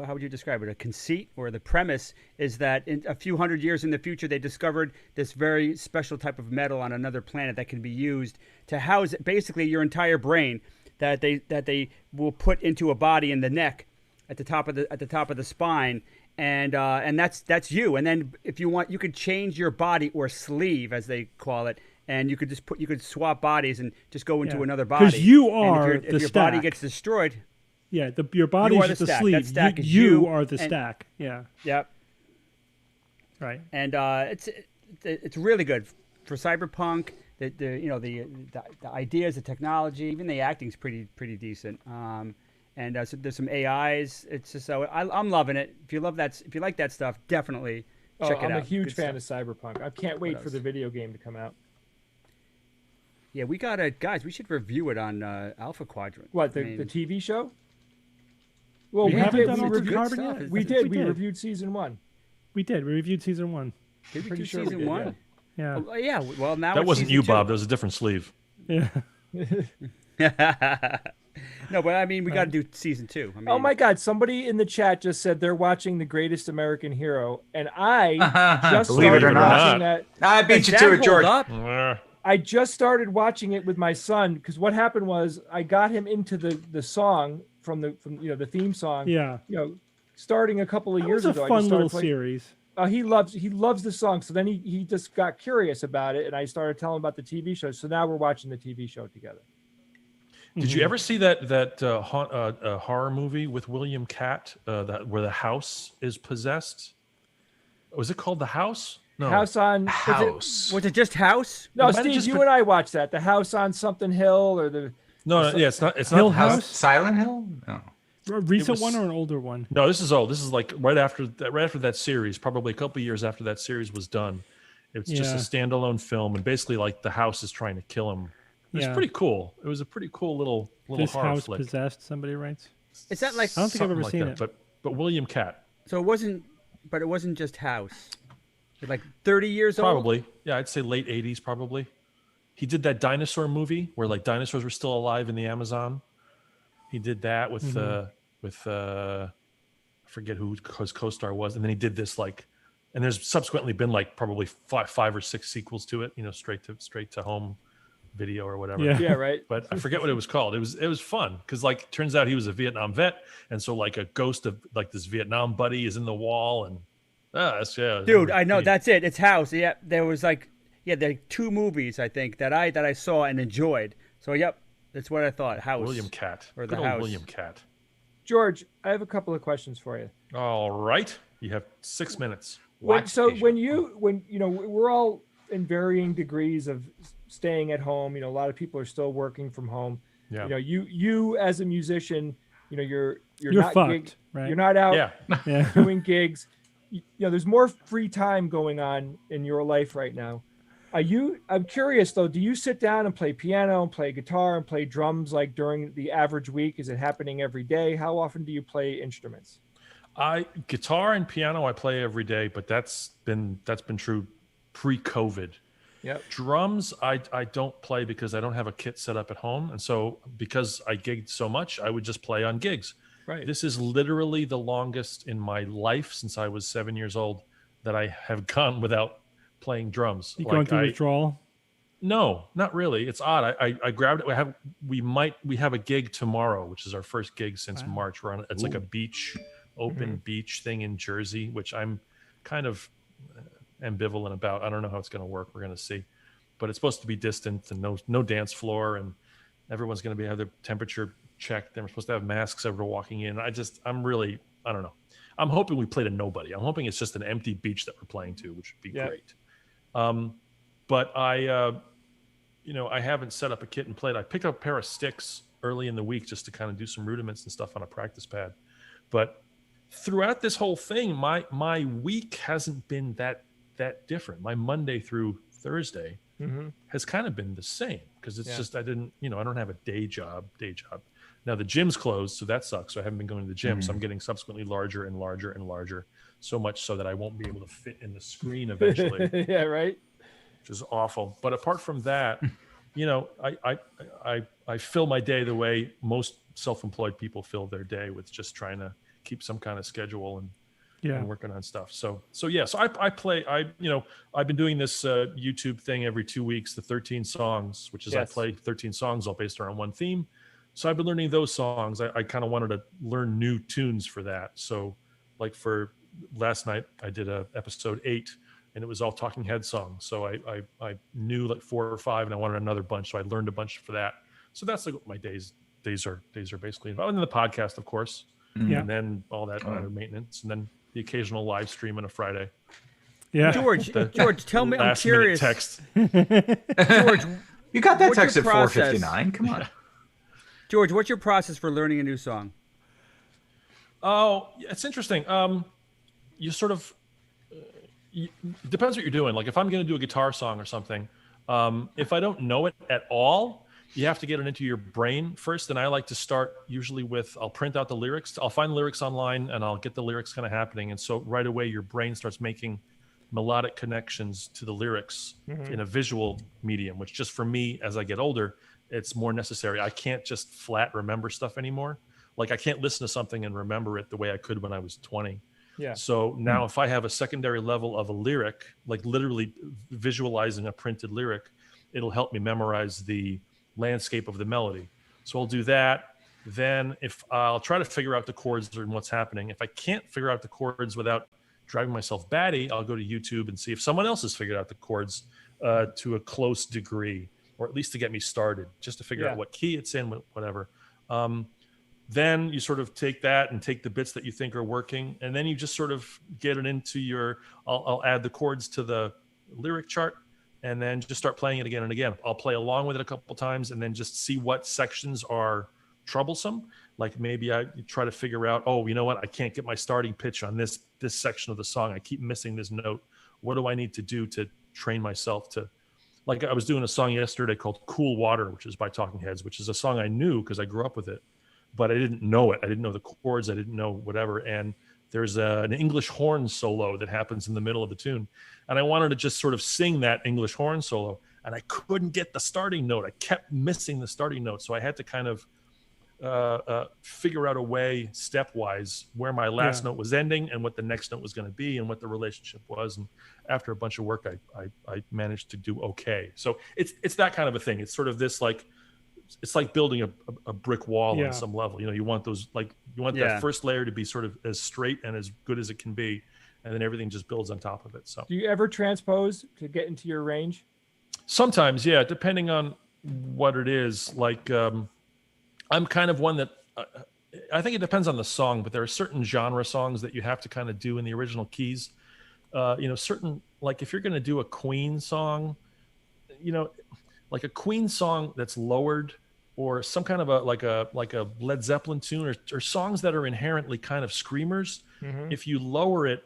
S5: would you describe it? A conceit, or the premise is that in a few hundred years in the future, they discovered this very special type of metal on another planet that can be used to house basically your entire brain. That they will put into a body in the neck, at the top of the spine. And that's you. And then if you want, you could change your body, or sleeve as they call it, and you could swap bodies and just go into another body.
S4: Because you
S5: And
S4: are
S5: if
S4: the
S5: your body
S4: stack.
S5: gets destroyed.
S4: Yeah. Your body
S5: You
S4: is
S5: are
S4: just
S5: the
S4: a
S5: stack.
S4: sleeve.
S5: That stack is
S4: you
S5: you,
S4: are the
S5: and-
S4: stack. Yeah.
S5: Yep.
S4: Right.
S5: And it's really good for cyberpunk. The ideas, the technology, even the acting's pretty decent. And so there's some AIs. It's just I'm loving it. If you like that stuff, definitely check it out.
S2: I'm a huge
S5: Good
S2: fan
S5: stuff.
S2: of Cyberpunk. I can't wait for
S5: else?
S2: the video game to come out.
S5: Yeah, we got guys. We should review it on Alpha Quadrant.
S2: What, the
S5: I mean,
S2: TV show? Well,
S4: We
S2: we
S4: haven't
S2: did.
S4: done
S2: We
S4: Altered
S2: reviewed,
S4: Carbon
S5: stuff.
S4: yet.
S2: we
S4: I
S2: did.
S4: think
S2: We reviewed season 1.
S4: We did. We reviewed season 1.
S5: Did we
S2: Pretty
S5: do
S2: sure we
S5: season
S2: did,
S5: 1?
S4: Yeah.
S5: Oh, yeah. Well, now
S7: That
S5: it's
S7: wasn't
S5: season
S7: you,
S5: 2.
S7: Bob. That was a different sleeve.
S4: Yeah.
S5: No, but I mean, we got to do season 2. I mean,
S2: Oh my God! Somebody in the chat just said they're watching The Greatest American Hero, and I just
S3: Believe it
S2: started
S3: or not.
S2: watching that.
S3: I beat
S5: Does
S3: you
S5: that
S3: to it,
S5: hold
S3: George.
S5: up?
S2: I just started watching it with my son because what happened was I got him into the song from the theme song.
S4: Yeah.
S2: Starting a couple of
S4: That
S2: years
S4: was a
S2: ago. I
S4: fun
S2: just started
S4: little
S2: playing-
S4: series.
S2: He loves the song. So then he just got curious about it, and I started telling him about the TV show. So now we're watching the TV show together.
S7: Did you ever see that horror movie with William Catt where the house is possessed? Was it called The House? No.
S2: House on
S3: House.
S5: Was it just House?
S2: No,
S7: It might have
S2: Steve,
S7: just
S2: you
S7: been-
S2: and I watched that. The House on something hill, or the
S7: No, yeah, it's not. It's
S4: Hill
S7: not
S4: House?
S3: Silent Hill? No.
S4: A recent
S7: was-
S4: one or an older one?
S7: No, this is old. This is like right after that series, probably a couple of years after that series was done. It's just a
S4: Yeah.
S7: standalone film, and basically like the house is trying to kill him. It was
S4: Yeah.
S7: pretty cool. It was a pretty cool little
S4: This
S7: horror
S4: house
S7: flick.
S4: possessed, somebody writes.
S5: Is that like?
S4: I don't think I've ever
S7: Something
S4: seen
S7: like
S4: it.
S7: that. But William Catt,
S5: So it wasn't, but it wasn't just House. Like 30 years old.
S7: probably. Yeah, I'd say late '80s, probably. He did that dinosaur movie where like dinosaurs were still alive in the Amazon. He did that with I forget who his co-star was, and then he did this like, and there's subsequently been like probably five or six sequels to it, straight to home video or whatever.
S4: Yeah.
S2: Yeah, right.
S7: But I forget what it was called. It was fun because like turns out he was a Vietnam vet, and so like a ghost of like this Vietnam buddy is in the wall, and
S5: Dude, I know
S7: pretty-
S5: that's it. It's House. Yeah, there was like, there are 2 movies I think that I saw and enjoyed. So yep, that's what I thought. House.
S7: William Catt.
S5: Or
S7: Good
S5: The
S7: old
S5: House.
S7: William Catt.
S2: George, I have a couple of questions for you.
S7: All right, you have 6 minutes.
S2: When, so
S3: Watch
S2: when we're all in varying degrees of staying at home. A lot of people are still working from home.
S7: Yeah.
S2: You as a musician, you're not
S4: fucked, right?
S2: You're not out
S7: Yeah.
S4: Yeah.
S2: doing gigs. There's more free time going on in your life right now. I'm curious though, do you sit down and play piano and play guitar and play drums like during the average week? Is it happening every day? How often do you play instruments?
S7: Guitar and piano I play every day, but that's been true pre-COVID.
S2: Yep.
S7: Drums I don't play because I don't have a kit set up at home, and so because I gigged so much, I would just play on gigs.
S2: Right.
S7: This is literally the longest in my life since I was 7 years old that I have gone without playing drums.
S4: You going through withdrawal?
S7: No, not really. It's odd. I grabbed it. We have a gig tomorrow, which is our first gig since March. We're on. It's like a beach, open beach thing in Jersey, which I'm kind of ambivalent about. I don't know how it's going to work. We're going to see, but it's supposed to be distant and no dance floor, and everyone's going to have their temperature checked. They're supposed to have masks ever walking in. I don't know. I'm hoping we play to nobody. I'm hoping it's just an empty beach that we're playing to, which would be great. But I haven't set up a kit and played. I picked up a pair of sticks early in the week just to kind of do some rudiments and stuff on a practice pad. But throughout this whole thing, my week hasn't been that different. My Monday through Thursday has kind of been the same because it's just I don't have a day job. Now the gym's closed, so that sucks. So I haven't been going to the gym, so I'm getting subsequently larger and larger and larger, so much so that I won't be able to fit in the screen eventually.
S2: Yeah, right.
S7: Which is awful. But apart from that, I fill my day the way most self-employed people fill their day, with just trying to keep some kind of schedule and working on stuff. So I play. I've been doing this YouTube thing every 2 weeks, the 13 songs, which is I play 13 songs all based around one theme. So I've been learning those songs. I kind of wanted to learn new tunes for that. So like for last night, I did episode 8. And it was all Talking Head songs. So I knew like 4 or 5, and I wanted another bunch. So I learned a bunch for that. So that's like what my days are basically involved. And then the podcast, of course, and then all that other maintenance, and then the occasional live stream on a Friday.
S4: Yeah.
S5: George, tell me, I'm
S7: Last minute
S5: curious.
S7: text.
S5: George,
S3: You got that
S5: What's your
S3: text at
S5: process?
S3: 4:59. Come on.
S5: George, what's your process for learning a new song?
S7: Oh, it's interesting. You sort of depends what you're doing. Like if I'm going to do a guitar song or something, if I don't know it at all, you have to get it into your brain first. And I like to start usually with, I'll print out the lyrics. I'll find lyrics online and I'll get the lyrics kind of happening. And so right away, your brain starts making melodic connections to the lyrics in a visual medium, which just for me, as I get older, it's more necessary. I can't just flat remember stuff anymore. Like I can't listen to something and remember it the way I could when I was 20.
S2: Yeah.
S7: So now if I have a secondary level of a lyric, like literally visualizing a printed lyric, it'll help me memorize the landscape of the melody. So I'll do that. Then if I'll try to figure out the chords and what's happening. If I can't figure out the chords without driving myself batty, I'll go to YouTube and see if someone else has figured out the chords to a close degree, or at least to get me started, just to figure out what key it's in, whatever. Then you sort of take that and take the bits that you think are working, and then you just sort of get it into your, I'll add the chords to the lyric chart, and then just start playing it again and again. I'll play along with it a couple times and then just see what sections are troublesome. Like maybe I try to figure out, oh, you know what? I can't get my starting pitch on this section of the song. I keep missing this note. What do I need to do to train myself to, like I was doing a song yesterday called Cool Water, which is by Talking Heads, which is a song I knew because I grew up with it, but I didn't know it. I didn't know the chords. I didn't know whatever. And there's an English horn solo that happens in the middle of the tune. And I wanted to just sort of sing that English horn solo, and I couldn't get the starting note. I kept missing the starting note. So I had to kind of figure out a way stepwise where my last note was ending and what the next note was going to be and what the relationship was. And after a bunch of work, I managed to do okay. So it's that kind of a thing. It's sort of this like, it's like building a brick wall on some level. You know, you want those, like, you want that first layer to be sort of as straight and as good as it can be. And then everything just builds on top of it. So
S2: do you ever transpose to get into your range?
S7: Sometimes, yeah, depending on what it is. Like, I'm kind of one that I think it depends on the song, but there are certain genre songs that you have to kind of do in the original keys. You know, certain, like if you're going to do a Queen song, you know, like a Queen song that's lowered, or some kind of like a Led Zeppelin tune, or songs that are inherently kind of screamers.
S2: Mm-hmm.
S7: If you lower it,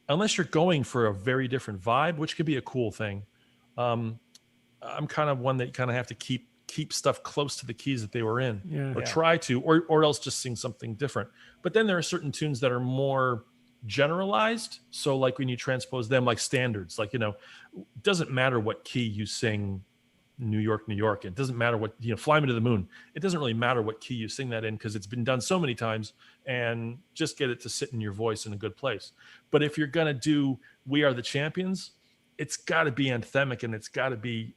S7: unless you're going for a very different vibe, which could be a cool thing, I'm kind of one that you kind of have to keep stuff close to the keys that they were in, or try to, or else just sing something different. But then there are certain tunes that are more generalized. So like when you transpose them, like standards, like, you know, it doesn't matter what key you sing New York. It doesn't matter what, you know, Fly Me to the Moon. It doesn't really matter what key you sing that in, because it's been done so many times, and just get it to sit in your voice in a good place. But if you're going to do We Are the Champions, it's got to be anthemic, and it's got to be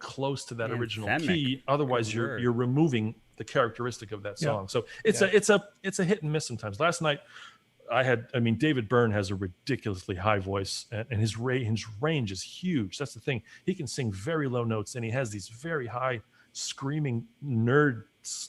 S7: close to that original key. Otherwise you're removing the characteristic of that song. So it's a hit and miss sometimes. Last night David Byrne has a ridiculously high voice, and his range is huge. That's the thing. He can sing very low notes, and he has these very high screaming nerd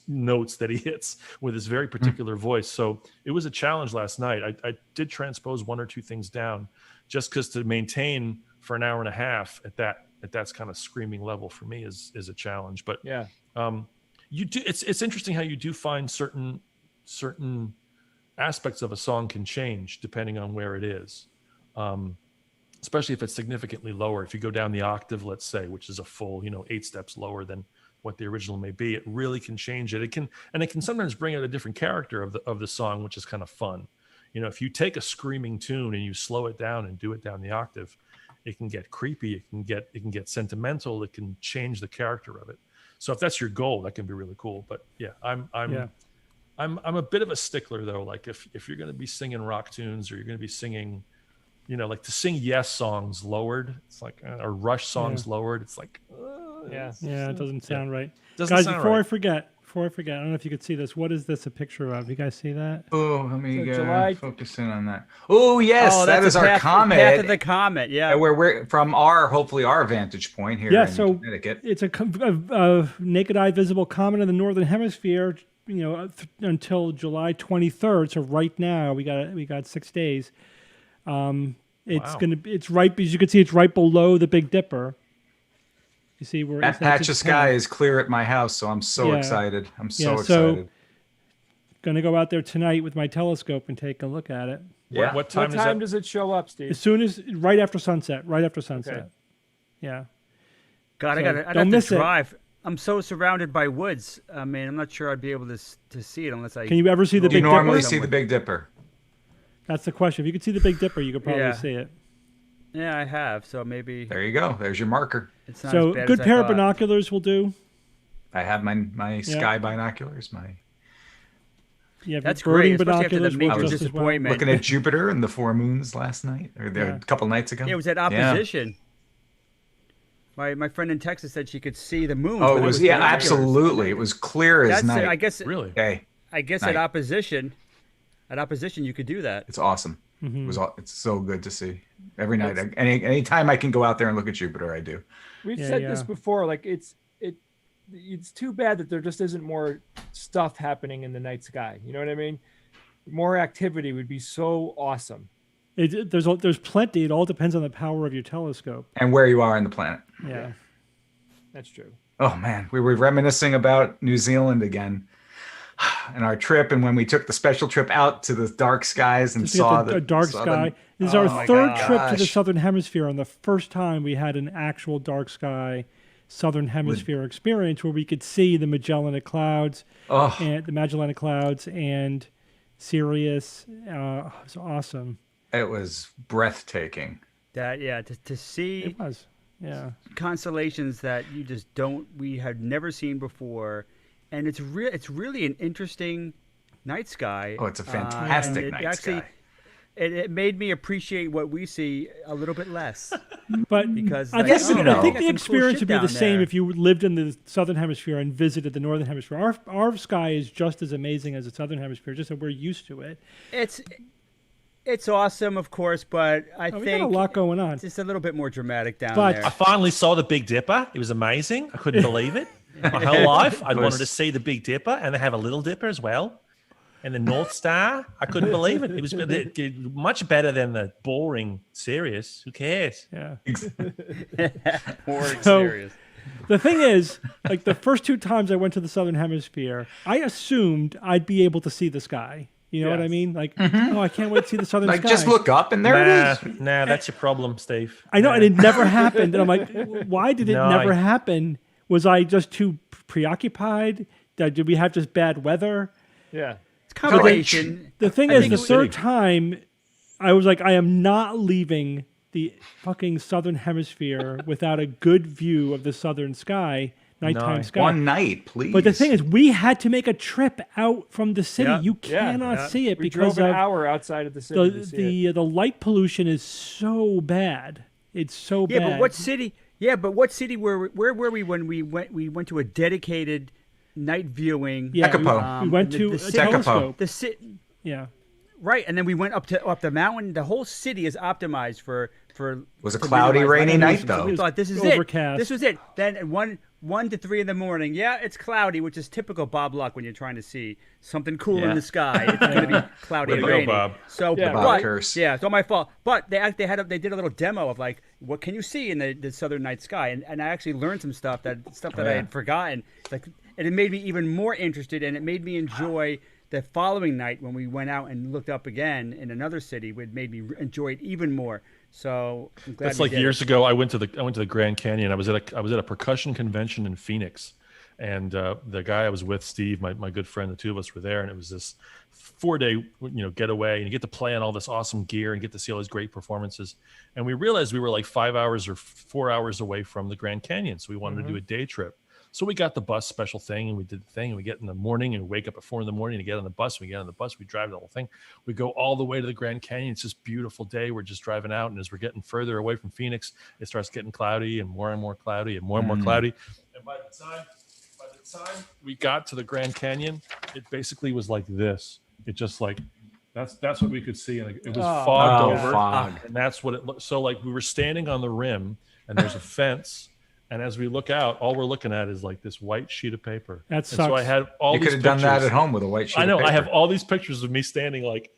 S7: notes that he hits with his very particular voice. So it was a challenge last night. I did transpose one or two things down, just because to maintain for an hour and a half at that kind of screaming level for me is a challenge. But you do, it's interesting how you do find certain aspects of a song can change depending on where it is, especially if it's significantly lower. If you go down the octave, let's say, which is a full 8 steps lower than what the original may be, it really can change it. It can sometimes bring out a different character of the song, which is kind of fun. You know, if you take a screaming tune and you slow it down and do it down the octave, it can get creepy. It can get sentimental. It can change the character of it. So if that's your goal, that can be really cool. But yeah, I'm a bit of a stickler though. Like if you're going to be singing rock tunes, or you're going to be singing, like to sing Yes songs lowered, it's like, or Rush songs lowered, it's like,
S4: it doesn't sound right.
S7: Guys,
S4: before I forget, I don't know if you could see this. What is this a picture of? You guys see that?
S3: Oh, let me
S2: July...
S3: focus in on that. Oh, yes, that is our comet.
S5: Path of the comet,
S3: Where we're from hopefully our vantage point here in Connecticut.
S4: It's a naked eye visible comet in the northern hemisphere, until July 23rd. So right now we got 6 days. It's right, as you can see, it's right below the Big Dipper. You see where
S3: that patch of sky is clear at my house, so I'm so excited. I'm so excited.
S4: Going to go out there tonight with my telescope and take a look at it.
S3: Yeah.
S2: What time does it show up, Steve?
S4: As soon as right after sunset. Okay. Yeah.
S5: God, I have to drive. I'm so surrounded by woods. I mean, I'm not sure I'd be able to see it unless I.
S4: Can you ever see the Big Dipper?
S3: Do you normally see the Big Dipper?
S4: That's the question. If you could see the Big Dipper, you could probably see it.
S5: Yeah, I have. So maybe.
S3: There you go. There's your marker.
S5: It's not
S4: so
S5: as bad
S4: good
S5: as
S4: pair of binoculars will do.
S3: I have my sky binoculars.
S5: That's great.
S4: Binoculars.
S5: Especially after the major disappointment.
S3: Looking at Jupiter and the 4 moons last night, or a couple nights ago.
S5: Yeah, it was at opposition. My friend in Texas said she could see the moon.
S3: Oh, it was absolutely. It was clear as night.
S5: I guess
S7: really.
S3: Okay.
S5: I guess at opposition, you could do that.
S3: It's awesome. Mm-hmm. It's so good to see every night. Any time I can go out there and look at Jupiter, I do.
S2: We've said this before. Like it's too bad that there just isn't more stuff happening in the night sky. You know what I mean? More activity would be so awesome.
S4: There's plenty. It all depends on the power of your telescope
S3: and where you are on the planet.
S4: Yeah.
S2: That's true.
S3: Oh man, we were reminiscing about New Zealand again and our trip, and when we took the special trip out to the dark skies and
S4: Just to get
S3: saw
S4: the
S3: the
S4: dark
S3: saw
S4: sky.
S3: the-
S4: This is our
S5: my
S4: third trip to the
S3: gosh.
S4: southern hemisphere, and the first time we had an actual dark sky southern hemisphere experience where we could see the Magellanic Clouds
S3: Oh,
S4: and the Magellanic Clouds and Sirius. It was awesome.
S3: it was breathtaking.
S5: To see
S4: It was. Yeah.
S5: constellations that we had never seen before, and it's really an interesting night sky.
S3: Oh, it's a
S5: and
S3: fantastic
S5: it
S3: night
S5: actually,
S3: sky.
S5: It made me appreciate what we see a little bit less.
S4: But
S5: Because,
S4: I
S5: like,
S4: think,
S3: oh,
S4: I think
S5: got
S4: the
S5: some cool
S4: experience
S5: shit
S4: would be the
S5: down
S4: same
S5: there.
S4: if you lived in the southern hemisphere and visited the northern hemisphere. Our sky is just as amazing as the southern hemisphere, just that we're used to it.
S5: It's awesome, of course, but I
S4: We got a
S5: think
S4: lot going on.
S5: it's just a little bit more dramatic down
S4: But-
S5: there.
S7: I finally saw the Big Dipper. It was amazing. I couldn't believe it. My whole life, I wanted to see the Big Dipper, and they have a Little Dipper as well. And the North Star, I couldn't believe it. It was much better than the boring Sirius. Who cares?
S4: Yeah.
S5: More
S4: So-
S5: serious.
S4: The thing is, like the first two times I went to the southern hemisphere, I assumed I'd be able to see the sky. You know what I
S2: Yes.
S4: mean? Like, oh, I can't wait to see the southern
S3: Like
S4: sky.
S3: just look up and there it is.
S7: Nah, that's your problem, Steve.
S4: I know, and it never happened. And I'm like, why did it
S7: No,
S4: never
S7: I-
S4: happen? Was I just too preoccupied? Did we have just bad weather?
S2: Yeah.
S5: It's combination.
S4: The thing
S5: I
S4: is,
S5: think
S4: the
S5: it was-
S4: third time, I was like, I am not leaving the fucking southern hemisphere without a good view of the southern sky, nighttime
S7: No.
S4: sky.
S3: One night, please.
S4: But the thing is, we had to make a trip out from the city.
S5: Yeah.
S4: You cannot see it
S2: We
S4: because
S2: drove an
S4: of
S2: hour outside of the city to see it.
S4: the light pollution is so bad. It's so
S5: Yeah,
S4: bad.
S5: but what city? Yeah, but what city where were we when we went? We went to a dedicated night viewing.
S4: Yeah,
S3: Tekapo.
S4: we went
S5: the-
S4: to
S5: the
S4: a
S5: city-
S4: telescope.
S5: The city,
S4: Yeah.
S5: right? And then we went up the mountain. The whole city is optimized for.
S3: Was a
S5: to
S3: cloudy,
S5: minimize
S3: rainy
S5: light
S3: night,
S5: pollution. So
S3: though.
S5: we thought this is
S4: Overcast.
S5: it. This was it. Then at 1 to 3 in the morning. Yeah, it's cloudy, which is typical Bob Luck when you're trying to see something cool in
S3: Yeah.
S5: the sky. It's going to be cloudy
S7: Way
S5: and
S7: to go,
S5: rainy.
S7: Bob.
S5: So,
S2: Yeah.
S3: Bob
S5: but,
S3: curse.
S5: yeah, it's all my fault. But they did a little demo of like, what can you see in the southern night sky? And I actually learned some stuff that I
S3: yeah.
S5: had forgotten. Like, and it made me even more interested, and it made me enjoy the following night when we went out and looked up again in another city. It made me enjoy it even more. So I'm glad
S7: That's
S5: we
S7: like
S5: did
S7: years
S5: it.
S7: ago. I went to the Grand Canyon. I was at a percussion convention in Phoenix, and the guy I was with, Steve, my good friend, the two of us were there, and it was this 4-day getaway, and you get to play on all this awesome gear and get to see all these great performances. And we realized we were like 5 hours or 4 hours away from the Grand Canyon, so we wanted to do a day trip. So we got the bus special thing, and we did the thing, and we get in the morning and we wake up at 4 in the morning to get on the bus. We get on the bus, we drive the whole thing. We go all the way to the Grand Canyon. It's this beautiful day. We're just driving out, and as we're getting further away from Phoenix, it starts getting cloudy and more cloudy and more cloudy. And by the time we got to the Grand Canyon, it basically was like this. It just like that's what we could see, and it was fogged over,
S3: fog.
S7: and that's what it looked. So like we were standing on the rim, and there's a fence. And as we look out, all we're looking at is like this white sheet of paper.
S4: That
S7: And so I
S4: sucks.
S7: had all
S3: You
S7: these
S3: could have done that
S7: pictures.
S3: at home with a white sheet
S7: I know.
S3: of paper.
S7: I have all these pictures of me standing like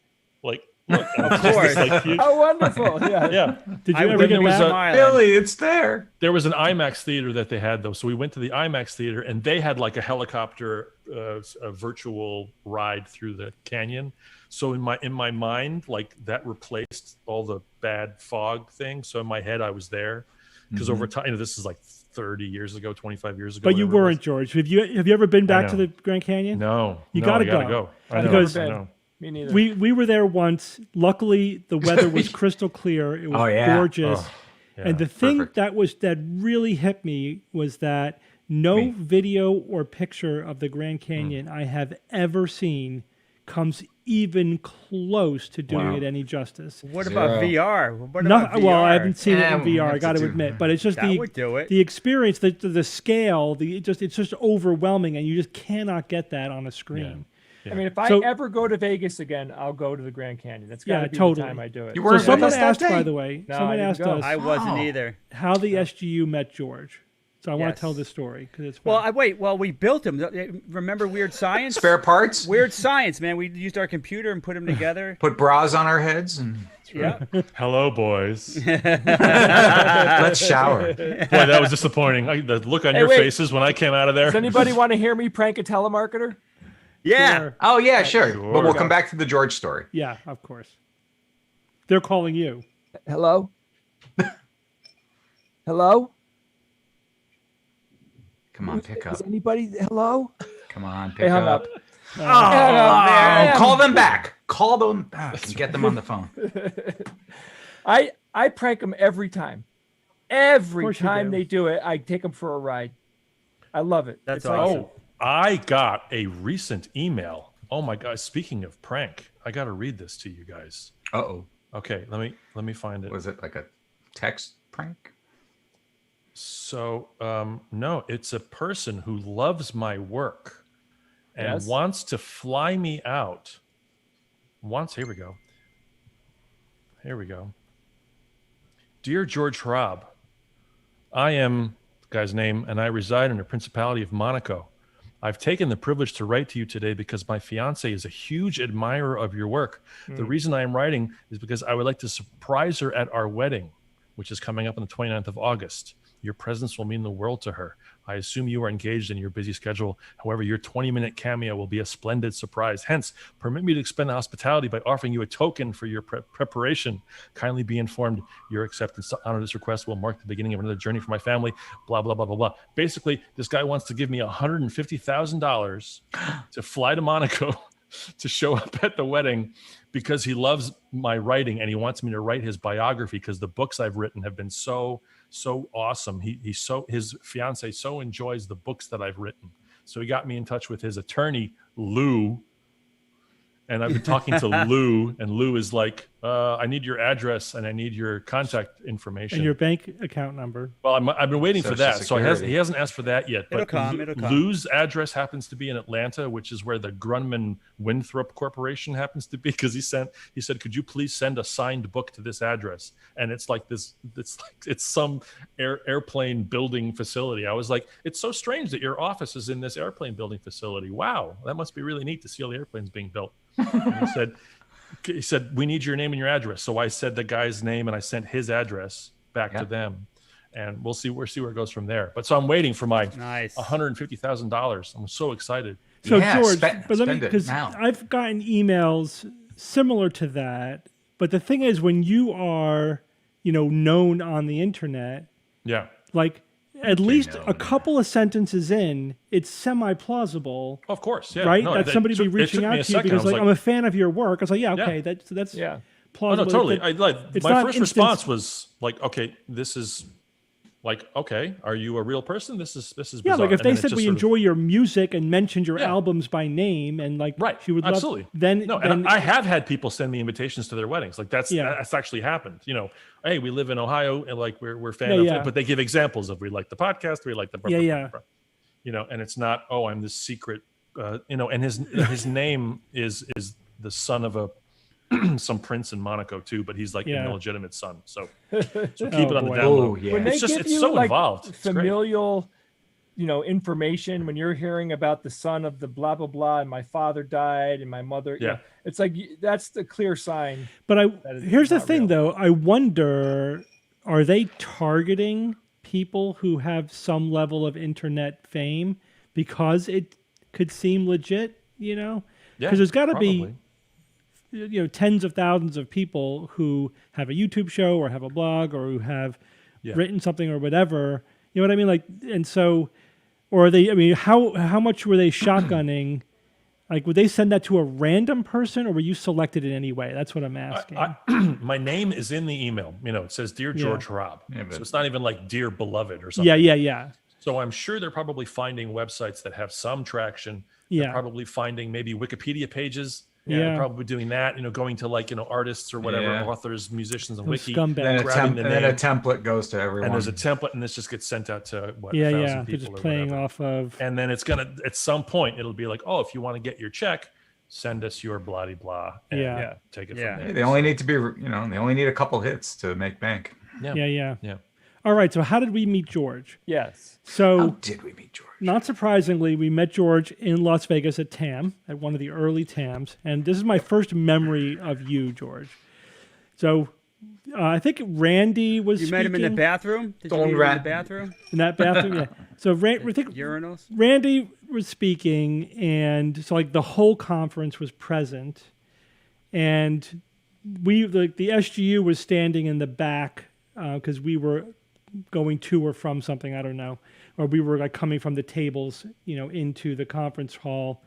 S7: look.
S5: Of course.
S7: Like, huge-
S2: Oh, wonderful. Yeah.
S7: yeah.
S4: Did
S5: I
S4: you ever
S5: went
S4: get
S5: to
S7: was
S4: back?
S7: a-
S5: Island.
S3: Billy, it's there.
S7: There was an IMAX theater that they had though, so we went to the IMAX theater, and they had like a helicopter, a virtual ride through the canyon. So in my mind, like that replaced all the bad fog thing. So in my head, I was there because over time, this is like 30 years ago, 25 years ago.
S4: But you
S7: whatever it
S4: weren't,
S7: was.
S4: George. Have you ever been back to
S7: know.
S4: the Grand Canyon?
S7: No,
S4: You
S7: no,
S4: gotta
S7: I gotta
S4: go.
S7: go. I know,
S4: Because-
S7: I know.
S2: Me neither.
S4: We were there once. Luckily, the weather was crystal clear. It was
S3: Oh, yeah.
S4: gorgeous.
S7: Oh,
S4: and the
S7: yeah,
S4: thing
S3: perfect.
S4: that really hit me was that no
S3: Me.
S4: video or picture of the Grand Canyon I have ever seen comes even close to doing
S3: Wow.
S4: it any justice.
S5: What about
S3: Zero.
S5: VR? What
S4: No,
S5: about VR?
S4: well, I haven't seen
S3: Yeah,
S4: it in
S3: we
S4: VR. I
S3: have to
S4: got to
S3: do-
S4: admit, but it's just
S5: That would do it.
S4: the experience, the scale, it's just overwhelming, and you just cannot get that on a screen.
S2: I mean, if I
S4: So-
S2: ever go to Vegas again, I'll go to the Grand Canyon. That's got to
S4: Yeah,
S2: be
S4: totally.
S2: the time I do it.
S3: You
S4: So
S3: weren't
S4: someone
S3: with us that
S4: asked, by
S3: day?
S4: the way,
S2: No, I
S4: someone
S2: didn't
S4: asked
S2: go.
S4: us
S5: I wasn't
S3: Wow.
S5: either.
S4: how the SGU met George. So I want
S5: Yes.
S4: to tell this story because it's
S5: Well,
S4: fun.
S5: well, we built them. Remember Weird Science?
S3: Spare parts.
S5: Weird Science, man. We used our computer and put them together.
S3: Put bras on our heads and
S5: Yeah.
S7: Hello, boys. Boy,
S3: let's shower.
S7: that was disappointing. The look on
S2: Hey,
S7: your
S2: wait.
S7: faces when I came out of there.
S2: Does anybody want to hear me prank a telemarketer?
S5: Yeah.
S4: Sure.
S3: Oh yeah, sure.
S7: Sure.
S3: But we'll come back to the George story.
S4: Yeah, of course. They're calling you.
S2: Hello? Hello?
S3: Come on, pick up.
S2: Is anybody? Hello?
S3: Come on,
S2: They
S3: pick
S2: hung
S3: up.
S2: up.
S3: Oh, call them back. Call them back and get them on the phone.
S2: I prank them every time. Every
S4: course you
S2: time
S4: do.
S2: they do it, I take them for a ride. I love it.
S5: That's
S2: It's like-
S5: awesome.
S7: Oh, I got a recent email. Oh my God! Speaking of prank, I got to read this to you guys.
S3: Uh-oh.
S7: Okay, let me find it.
S3: Was it like a text prank?
S7: So, no, it's a person who loves my work and
S2: Yes.
S7: wants to fly me out. Here we go. Here we go. Dear George Robb, I am the guy's name, and I reside in the Principality of Monaco. I've taken the privilege to write to you today because my fiance is a huge admirer of your work. The reason I am writing is because I would like to surprise her at our wedding, which is coming up on the 29th of August. Your presence will mean the world to her. I assume you are engaged in your busy schedule. However, your 20-minute cameo will be a splendid surprise. Hence, permit me to expend hospitality by offering you a token for your preparation. Kindly be informed your acceptance to honor this request will mark the beginning of another journey for my family. Blah, blah, blah, blah, blah. Basically, this guy wants to give me $150,000 to fly to Monaco to show up at the wedding because he loves my writing and he wants me to write his biography because the books I've written have been so awesome. His fiance so enjoys the books that I've written. So he got me in touch with his attorney, Lou. And I've been talking to Lou, and Lou is like, I need your address and I need your contact information.
S4: And your bank account number.
S7: Well, I've been waiting for
S3: Social
S7: that. So
S3: Security.
S7: he hasn't asked for that yet.
S5: It'll
S7: But
S5: come, it'll come.
S7: Lou's address happens to be in Atlanta, which is where the Grumman Winthrop Corporation happens to be. Because he said, could you please send a signed book to this address? And it's like it's some airplane building facility. I was like, it's so strange that your office is in this airplane building facility. Wow, that must be really neat to see all the airplanes being built. And he said, we need your name and your address. So I said the guy's name and I sent his address back to them, and we'll see where it goes from there. But so I'm waiting for my
S5: Nice.
S7: $150,000. I'm so excited.
S4: So
S3: Yeah,
S4: George,
S3: spend
S4: but let me
S3: it
S4: because
S3: now.
S4: I've gotten emails similar to that. But the thing is, when you are, known on the internet,
S7: Yeah.
S4: like at least a
S3: known.
S4: couple of sentences in, it's semi-plausible,
S7: Of course. Yeah.
S4: right?
S7: No,
S4: that
S7: it
S4: somebody be
S7: took- it
S4: reaching
S7: took me
S4: out
S7: a
S4: to you
S7: second. I
S4: because,
S7: was
S4: like, I'm a fan of your work. I was like, yeah, okay,
S7: Yeah.
S4: that's
S2: Yeah.
S7: Oh,
S4: plausible.
S7: no, totally.
S4: But
S7: My
S4: not
S7: first
S4: instant-
S7: response was like, okay, this is like, okay, are you a real person? This is bizarre.
S4: yeah, like if
S7: And
S4: they
S7: then it
S4: said
S7: just
S4: we
S7: sort of-
S4: enjoy your music and mentioned your
S7: Yeah.
S4: albums by name and like
S7: Right.
S4: she would
S7: Absolutely.
S4: love then
S7: No,
S4: then
S7: and I have had people send me invitations to their weddings. Like that's
S4: Yeah.
S7: that's actually happened. Hey, we live in Ohio, and like we're fan
S4: Yeah,
S7: of
S4: yeah.
S7: it, but they give examples of we like the podcast, we like the
S4: Yeah.
S7: and it's not I'm this secret, and his name is the son of a some prince in Monaco too, but he's like
S4: Yeah.
S7: an illegitimate son. So keep it on the
S4: boy.
S7: down low.
S3: Oh, yeah.
S2: When they
S7: It's just-
S2: give
S7: it's
S2: you
S7: so
S2: like
S7: involved. It's great.
S2: familial, information, when you're hearing about the son of the blah blah blah, and my father died, and my mother,
S7: Yeah.
S2: it's like that's the clear sign.
S4: But
S2: That is
S4: here's the
S2: not
S4: thing,
S2: real.
S4: though. I wonder, are they targeting people who have some level of internet fame because it could seem legit?
S7: Yeah,
S4: Because there's got to
S7: probably.
S4: be, tens of thousands of people who have a YouTube show or have a blog or who have
S7: Yeah.
S4: written something or whatever. You know what I mean? Like, and so, or are they? I mean, how much were they shotgunning? Like, would they send that to a random person, or were you selected in any way? That's what I'm asking.
S7: My name is in the email. It says Dear George Robb.
S3: Yeah, but-
S7: So it's not even like Dear Beloved or something.
S4: yeah.
S7: So I'm sure they're probably finding websites that have some traction.
S4: Yeah.
S7: They're probably finding maybe Wikipedia pages.
S4: Yeah.
S7: They're probably doing that, going to like, artists or whatever,
S3: Yeah.
S7: authors, musicians on
S4: Those
S7: Wiki.
S4: scumbags.
S3: Then
S7: grabbing the
S3: and then a
S7: name.
S3: template goes to everyone.
S7: And there's a template, and this just gets sent out to what,
S4: Yeah,
S7: 1,000
S4: yeah. They're
S7: people
S4: just
S7: or
S4: playing
S7: whatever.
S4: off of.
S7: And then it's gonna, at some point, it'll be like, oh, if you want to get your check, send us your blah blah. And
S4: Yeah.
S7: take it
S5: Yeah.
S7: from there.
S3: They only need to be, they only need a couple hits to make bank.
S4: Yeah.
S7: Yeah.
S4: All right. So how did we meet George?
S2: Yes.
S4: So
S3: How did we meet George?
S4: not surprisingly, we met George in Las Vegas at TAM, at one of the early TAMs. And this is my first memory of you, George. So I think Randy was
S5: You met him in the
S4: speaking.
S5: bathroom? Did you
S3: Don't
S5: meet him in
S3: rat-
S5: the bathroom?
S4: In that bathroom, yeah. So I think
S5: Urinals?
S4: Randy was speaking, and so like the whole conference was present, and we the SGU was standing in the back because we were going to or from something, I don't know, or we were like coming from the tables, into the conference hall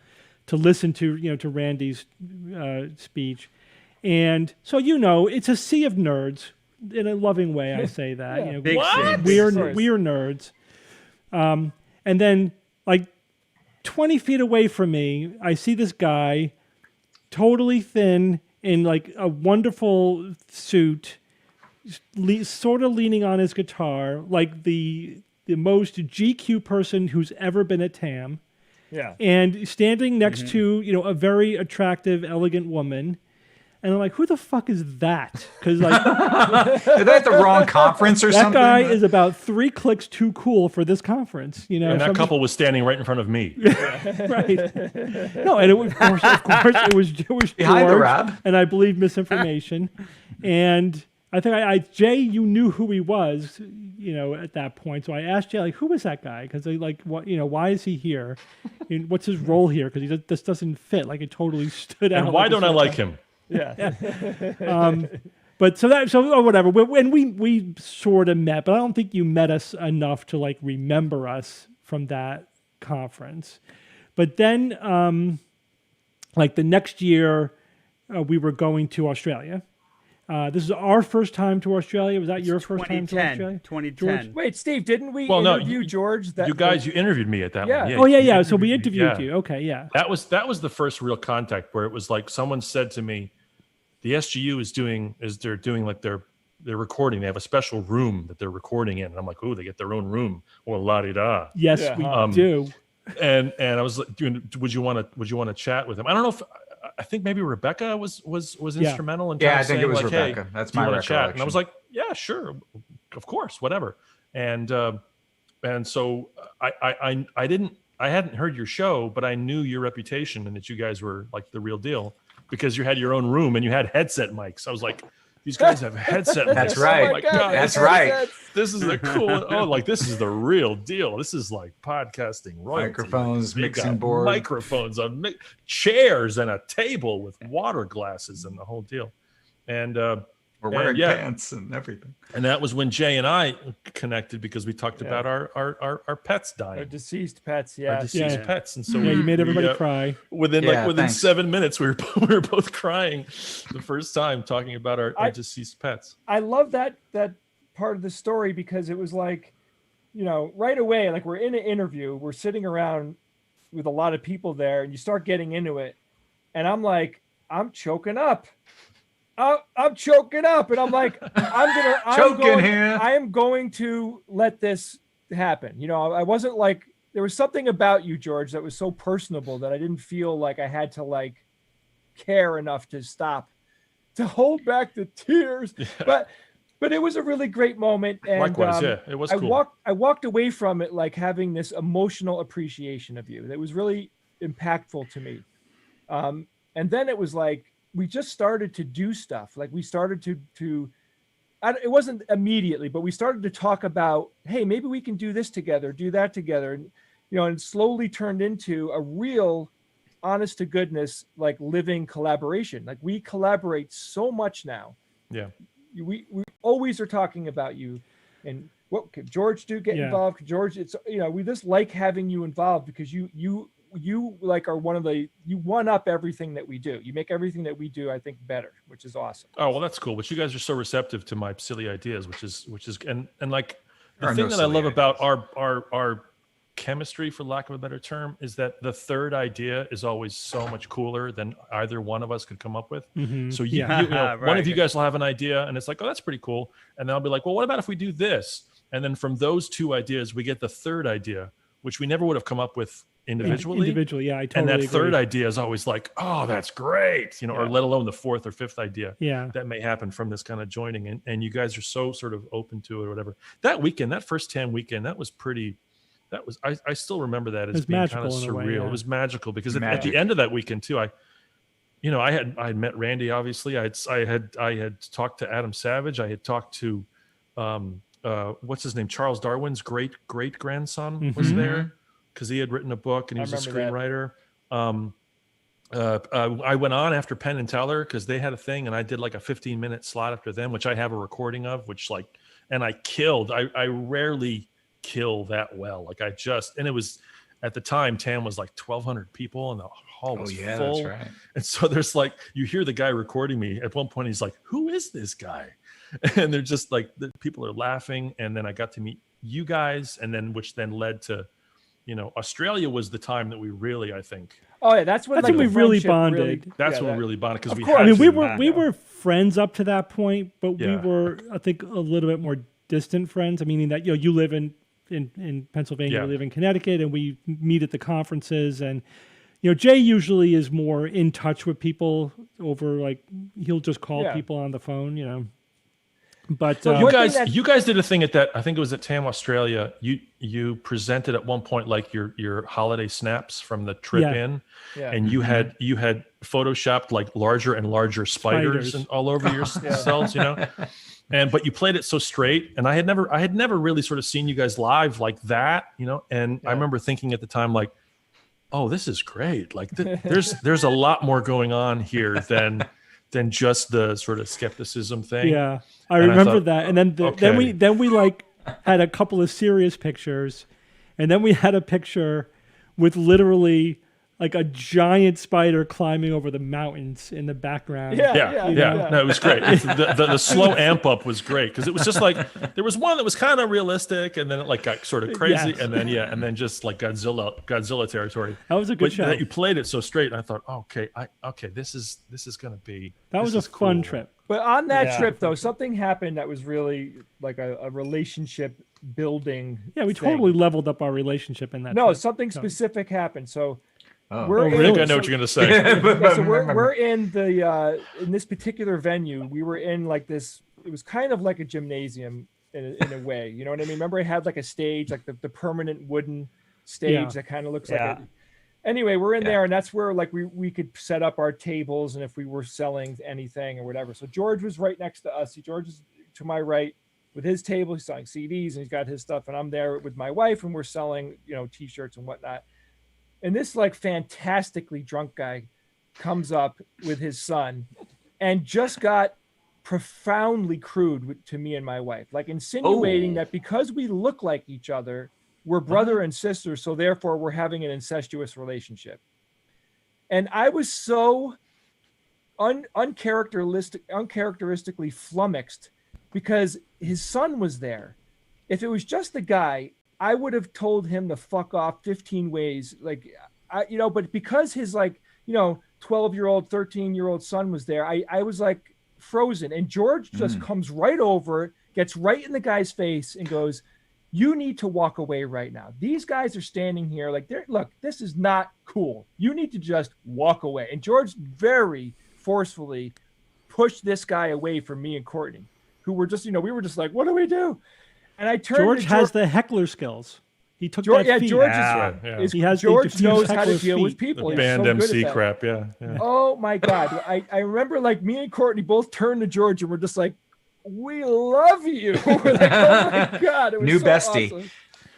S4: to listen to to Randy's speech, and so it's a sea of nerds. In a loving way, I say that.
S2: Yeah.
S5: Big
S7: What?
S5: city.
S4: We're
S2: Of course.
S4: nerds. And then, like 20 feet away from me, I see this guy, totally thin, in like a wonderful suit, sort of leaning on his guitar, like the most GQ person who's ever been at TAM,
S2: Yeah.
S4: and standing next to a very attractive, elegant woman. And I'm like, who the fuck is that? Because like
S3: Is that the wrong conference or
S4: that
S3: something?
S4: guy is about 3 clicks too cool for this conference.
S7: And
S4: So
S7: that
S4: I'm
S7: couple was standing right in front of me.
S4: right. No, and of course, it was
S3: Behind the
S4: George,
S3: Rob.
S4: and I believe misinformation. And I think Jay, you knew who he was, at that point. So I asked Jay, like, who is that guy? Because why is he here? And what's his role here? Because this doesn't fit. Like, it totally stood out.
S7: And why
S4: like
S7: don't I like him?
S2: Yeah.
S4: But so whatever. When we sort of met, but I don't think you met us enough to like remember us from that conference. But then, like the next year, we were going to Australia. This is our first time to Australia. Was that your first time to
S5: 2010.
S4: Australia?
S5: 2010.
S2: Wait, Steve, didn't we
S7: Well, no,
S2: interview George?
S7: You guys, you interviewed me at that
S2: Yeah.
S7: one.
S4: Oh
S7: you
S4: yeah. So we
S7: interviewed me,
S4: interviewed
S7: yeah.
S4: you. Okay, yeah.
S7: That was the first real contact where it was like someone said to me, the SGU they're doing like they're recording. They have a special room that they're recording in. And I'm like, oh, they get their own room. Well, la-di-da.
S4: Yes,
S2: Yeah,
S4: we do.
S7: And I was like, would you want to chat with him? I don't know if I think maybe Rebecca was
S4: Yeah.
S7: instrumental in
S3: Yeah,
S7: terms
S3: I
S7: of
S3: think it
S7: saying,
S3: was
S7: like,
S3: Rebecca.
S7: hey,
S3: That's
S7: do you
S3: my
S7: wanna chat? And I
S3: recollection.
S7: was like, yeah, sure, of course, whatever. And so I hadn't heard your show, but I knew your reputation and that you guys were like the real deal because you had your own room and you had headset mics. I was like, these guys have headset mics.
S3: That's right.
S7: Oh my God,
S3: That's right.
S7: this is the cool. Oh, like this is the real deal. This is like podcasting royalty.
S3: Microphones,
S7: They
S3: mixing
S7: got
S3: board.
S7: microphones, chairs, and a table with water glasses and the whole deal. And
S3: We're wearing
S7: yeah.
S3: pants and everything.
S7: and that was when Jay and I connected because we talked about our pets
S2: Our
S7: dying,
S2: deceased pets,
S7: our
S2: yeah.
S7: deceased
S4: Yeah.
S7: pets, and so
S4: Yeah, you made everybody
S7: we,
S4: cry.
S7: within
S3: Yeah,
S7: within
S3: thanks.
S7: 7 minutes we were both crying the first time talking about our deceased pets.
S2: I love that part of the story because it was like, right away, like we're in an interview, we're sitting around with a lot of people there, and you start getting into it, and I'm like, I'm choking up. I'm choking up, and I'm like, I am going to let this happen. I wasn't like, there was something about you, George, that was so personable that I didn't feel like I had to like care enough to stop, to hold back the tears. But it was a really great moment. And
S7: Likewise, yeah, it was cool.
S2: I walked away from it like having this emotional appreciation of you. That was really impactful to me. And then it was like, we just started to do stuff. Like we started to it wasn't immediately, but we started to talk about, hey, maybe we can do this together, do that together. And, and it slowly turned into a real honest to goodness, like living collaboration. Like we collaborate so much now.
S7: Yeah.
S2: We always are talking about you and what could George do, get involved. Could George, it's, we just like having you involved because you like are you one up everything that we do. You make everything that we do, I think, better, which is awesome.
S7: Oh, well, that's cool. But you guys are so receptive to my silly ideas, which is and like the
S3: There are
S7: thing
S3: no
S7: that I
S3: silly
S7: love about
S3: ideas.
S7: our chemistry, for lack of a better term, is that the third idea is always so much cooler than either one of us could come up with. So you know, one of you guys will have an idea and it's like, oh, that's pretty cool. And then I'll be like, well, what about if we do this? And then from those two ideas, we get the third idea, which we never would have come up with individually.
S4: Individually, yeah, I
S7: And
S4: totally
S7: that
S4: agree.
S7: third idea is always like, oh, that's great, or let alone the fourth or fifth idea
S4: Yeah.
S7: that may happen from this kind of joining. And you guys are so sort of open to it or whatever. That weekend, that first TAM weekend, that was I still remember that as
S4: was
S7: being kind of
S4: magical in a way,
S7: surreal.
S4: yeah.
S7: It was magical because at
S3: Magic.
S7: the end of that weekend too, I had met Randy, obviously. I had talked to Adam Savage. I had talked to what's his name? Charles Darwin's great grandson was there because he had written a book and he was a screenwriter. I went on after Penn and Teller because they had a thing, and I did like a 15-minute slot after them, which I have a recording of, and I killed. I rarely kill that well. And it was at the time, TAM was like 1,200 people and the hall was full.
S3: That's right.
S7: And so there's you hear the guy recording me. At one point, he's like, "Who is this guy?" And they're just like, the people are laughing. And then I got to meet you guys, which then led to, Australia was the time that we really, I think.
S2: Oh yeah, that's when
S4: when we really bonded.
S7: That's when we really bonded because we
S2: course.
S7: had
S4: I mean,
S7: to.
S4: we were friends up to that point, but we
S7: Yeah.
S4: were, I think, a little bit more distant friends. Meaning that you live in Pennsylvania,
S7: Yeah.
S4: we live in Connecticut, and we meet at the conferences. And Jay usually is more in touch with people over he'll just call people on the phone. But
S7: You guys did a thing at that. I think it was at TAM Australia. You presented at one point your holiday snaps from the trip in, and you had photoshopped larger and larger spiders and all over yourselves, but you played it so straight, and I had never really sort of seen you guys live like that, and I remember thinking at the time oh, this is great. There's a lot more going on here than just the sort of skepticism thing.
S4: Yeah, I remember that. And then then we had a couple of serious pictures, and then we had a picture with literally a giant spider climbing over the mountains in the background.
S7: Yeah. No, it was great. The slow amp up was great because it was just there was one that was kind of realistic, and then it got sort of crazy, and then just Godzilla territory.
S4: That was a good show.
S7: That you played it so straight, and I thought, this is gonna be.
S4: That was a fun trip.
S2: But on that trip, though, something happened that was really a relationship building.
S4: Yeah, we
S2: thing.
S4: totally leveled up our relationship in that.
S2: No,
S4: trip.
S2: something specific happened. So.
S7: I think I know what you're gonna say.
S2: So we're in in this particular venue. We were in this. It was kind of like a gymnasium in a way. You know what I mean? Remember, it had a stage, the permanent wooden stage that kind of looks like it. Anyway, we're in there, and that's where we could set up our tables, and if we were selling anything or whatever. So George was right next to us. George is to my right with his table. He's selling CDs, and he's got his stuff, and I'm there with my wife, and we're selling T-shirts and whatnot. And this fantastically drunk guy comes up with his son and just got profoundly crude to me and my wife, insinuating that because we look like each other, we're brother and sister. So therefore we're having an incestuous relationship. And I was so uncharacteristically flummoxed because his son was there. If it was just the guy, I would have told him to fuck off 15 ways. But because his 12-year-old, 13-year-old son was there, I was frozen. And George just comes right over, gets right in the guy's face and goes, "You need to walk away right now. These guys are standing here look, this is not cool. You need to just walk away." And George very forcefully pushed this guy away from me and Courtney, who were just, we were just what do we do? And I turned.
S4: George has the heckler skills. He took
S2: George,
S4: that feat.
S2: George knows how to deal with people.
S7: The band
S2: so
S7: MC crap, yeah.
S2: Oh my God. I remember me and Courtney both turned to George and we're just we love you. We're oh my God. It was
S3: New
S2: so
S3: bestie.
S2: Awesome.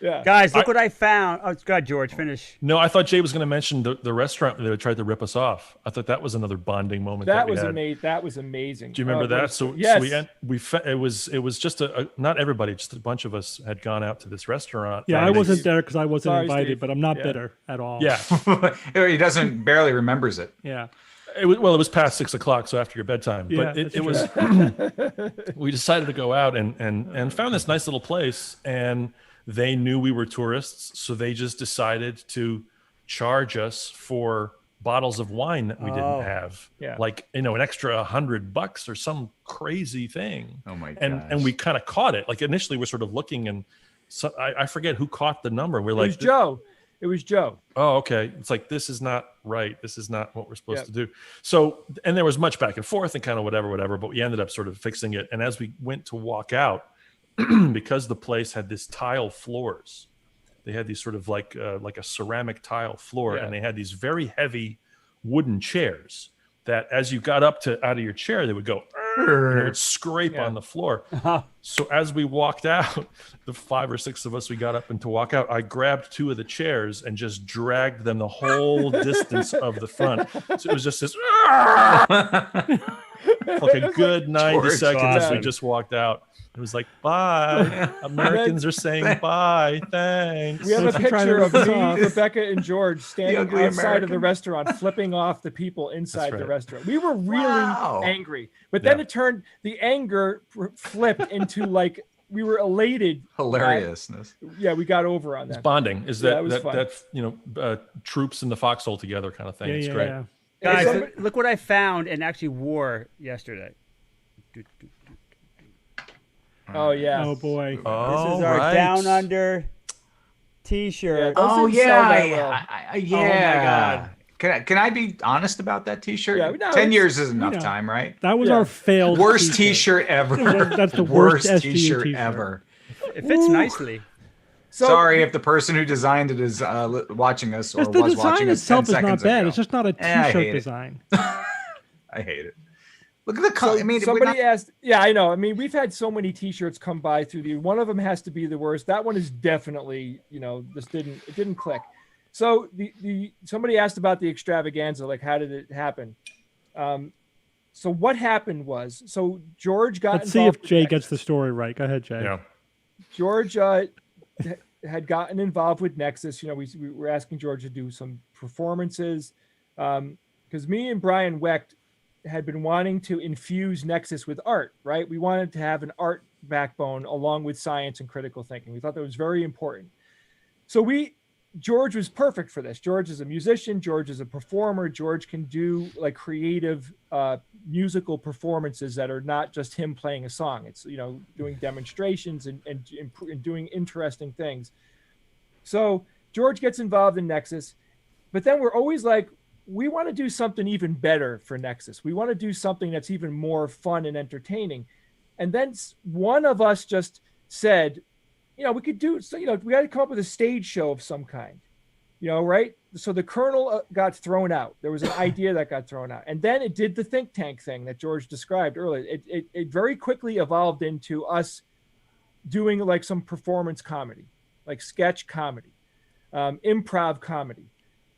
S2: Yeah.
S5: Guys, look what I found. Oh, God, George, finish.
S7: No, I thought Jay was going to mention the restaurant that tried to rip us off. I thought that was another bonding moment.
S2: That was amazing. That was amazing.
S7: Do you remember that? So
S2: yes.
S7: It was just not everybody, just a bunch of us had gone out to this restaurant.
S4: Yeah, I wasn't there because I wasn't invited,
S2: Steve.
S4: but I'm not bitter at all.
S7: Yeah,
S3: He barely remembers it.
S4: Yeah.
S7: It was past 6 o'clock, so after your bedtime.
S4: Yeah,
S7: But it was. We decided to go out and found this nice little place, and they knew we were tourists, so they just decided to charge us for bottles of wine that we didn't have.
S2: Yeah.
S7: An extra $100 or some crazy thing.
S3: Oh my gosh.
S7: And we kind of caught it. Initially we're sort of looking, and so I forget who caught the number. We're
S2: It was Joe. It was Joe.
S7: Oh, okay. It's like, this is not right. This is not what we're supposed to do. So, and there was much back and forth and kind of whatever, but we ended up sort of fixing it. And as we went to walk out, because the place had this tile floors, they had these sort of like a ceramic tile floor, and they had these very heavy wooden chairs that as you got up out of your chair, they would go, and it would scrape on the floor. So as we walked out, the 5 or 6 of us, we got up and to walk out, I grabbed 2 of the chairs and just dragged them the whole distance of the front. So it was just this, like a good 90 seconds as we just walked out. It was like, bye. Americans are saying bye. Thanks.
S2: We have a picture of me, Rebecca, and George standing
S3: ugly
S2: outside
S3: American.
S2: of the restaurant, flipping off the people inside the restaurant. We were really angry, but then the anger flipped into like we were elated.
S3: Hilariousness.
S2: We got over on that.
S7: It's bonding. Is that
S2: fun.
S7: troops in the foxhole together kind of thing? It's great.
S4: Yeah.
S5: Guys, look what I found and actually wore yesterday.
S2: Oh yeah.
S4: Oh boy.
S5: This is our Down Under T-shirt.
S3: Oh
S2: didn't sell that
S3: yeah,
S2: well.
S3: yeah. Can I be honest about that T-shirt?
S2: Yeah, no,
S3: 10 years is enough
S4: know.
S3: time, right?
S4: That was our failed
S3: Worst T-shirt ever.
S4: That's the worst SGU
S3: T-shirt
S4: t-shirt.
S3: ever.
S5: It fits nicely.
S2: So,
S3: Sorry if the person who designed it is watching us or
S4: Just the
S3: was
S4: design
S3: watching us 10
S4: itself is not
S3: seconds
S4: bad.
S3: ago.
S4: It's just not a
S3: I
S4: T-shirt
S3: hate it.
S4: design.
S3: I hate it. Look at the color. I mean,
S2: somebody asked. Yeah, I know. I mean, we've had so many T-shirts come by through the. One of them has to be the worst. That one is definitely, it didn't click. So somebody asked about the extravaganza, like how did it happen? So what happened was, George got.
S4: Let's see if Jay gets the story right. Go ahead, Jay.
S7: Yeah.
S2: George had gotten involved with Nexus. We were asking George to do some performances because me and Brian Wecht had been wanting to infuse Nexus with art, right? We wanted to have an art backbone along with science and critical thinking. We thought that was very important. So George was perfect for this. George is a musician. George is a performer. George can do like creative musical performances that are not just him playing a song. It's, doing demonstrations and doing interesting things. So George gets involved in Nexus, but then we're always like, we want to do something even better for Nexus. We want to do something that's even more fun and entertaining. And then one of us just said, we could do, we got to come up with a stage show of some kind, right? So the kernel got thrown out. There was an idea that got thrown out. And then it did the think tank thing that George described earlier. It very quickly evolved into us doing like some performance comedy, like sketch comedy, improv comedy.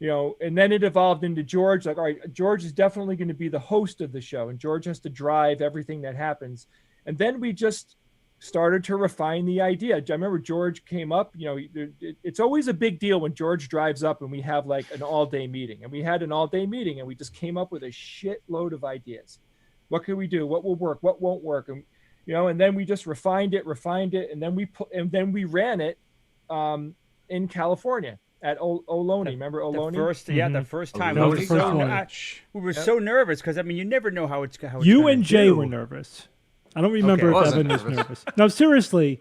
S2: And then it evolved into George, like, all right, George is definitely going to be the host of the show, and George has to drive everything that happens. And then we just started to refine the idea. I remember George came up, it's always a big deal when George drives up and we have like an all-day meeting. And we had an all-day meeting and we just came up with a shitload of ideas. What can we do? What will work? What won't work? And, and then we just refined it. And then we ran it in California. At Ohlone, remember Ohlone?
S5: The first time.
S4: That was the first one.
S5: We were so nervous because you never know how it's going.
S4: You and Jay were nervous. I don't remember if Evan was nervous. No, seriously,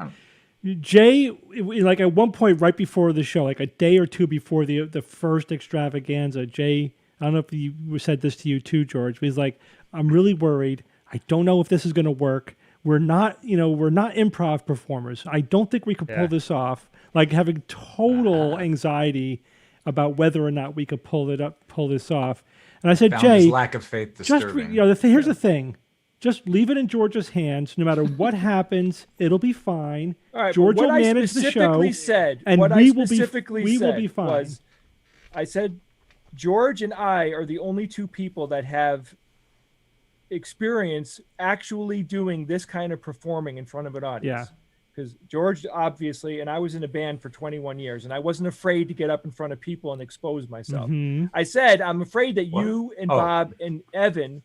S4: Jay, like at one point right before the show, like a day or two before the first extravaganza, Jay, I don't know if you said this to you too, George. He's like, I'm really worried. I don't know if this is going to work. We're not improv performers. I don't think we could pull this off. Like having total anxiety about whether or not we could pull this off. And I said, Jay,
S3: his lack of faith disturbing.
S4: Here's the thing. Just leave it in George's hands. No matter what happens, it'll be fine.
S2: All right,
S4: George will manage the show, and we will be fine.
S2: I said, George and I are the only two people that have experience actually doing this kind of performing in front of an audience.
S4: Yeah.
S2: Because George, obviously, and I was in a band for 21 years, and I wasn't afraid to get up in front of people and expose myself.
S4: Mm-hmm.
S2: I said, I'm afraid that you and Bob and Evan,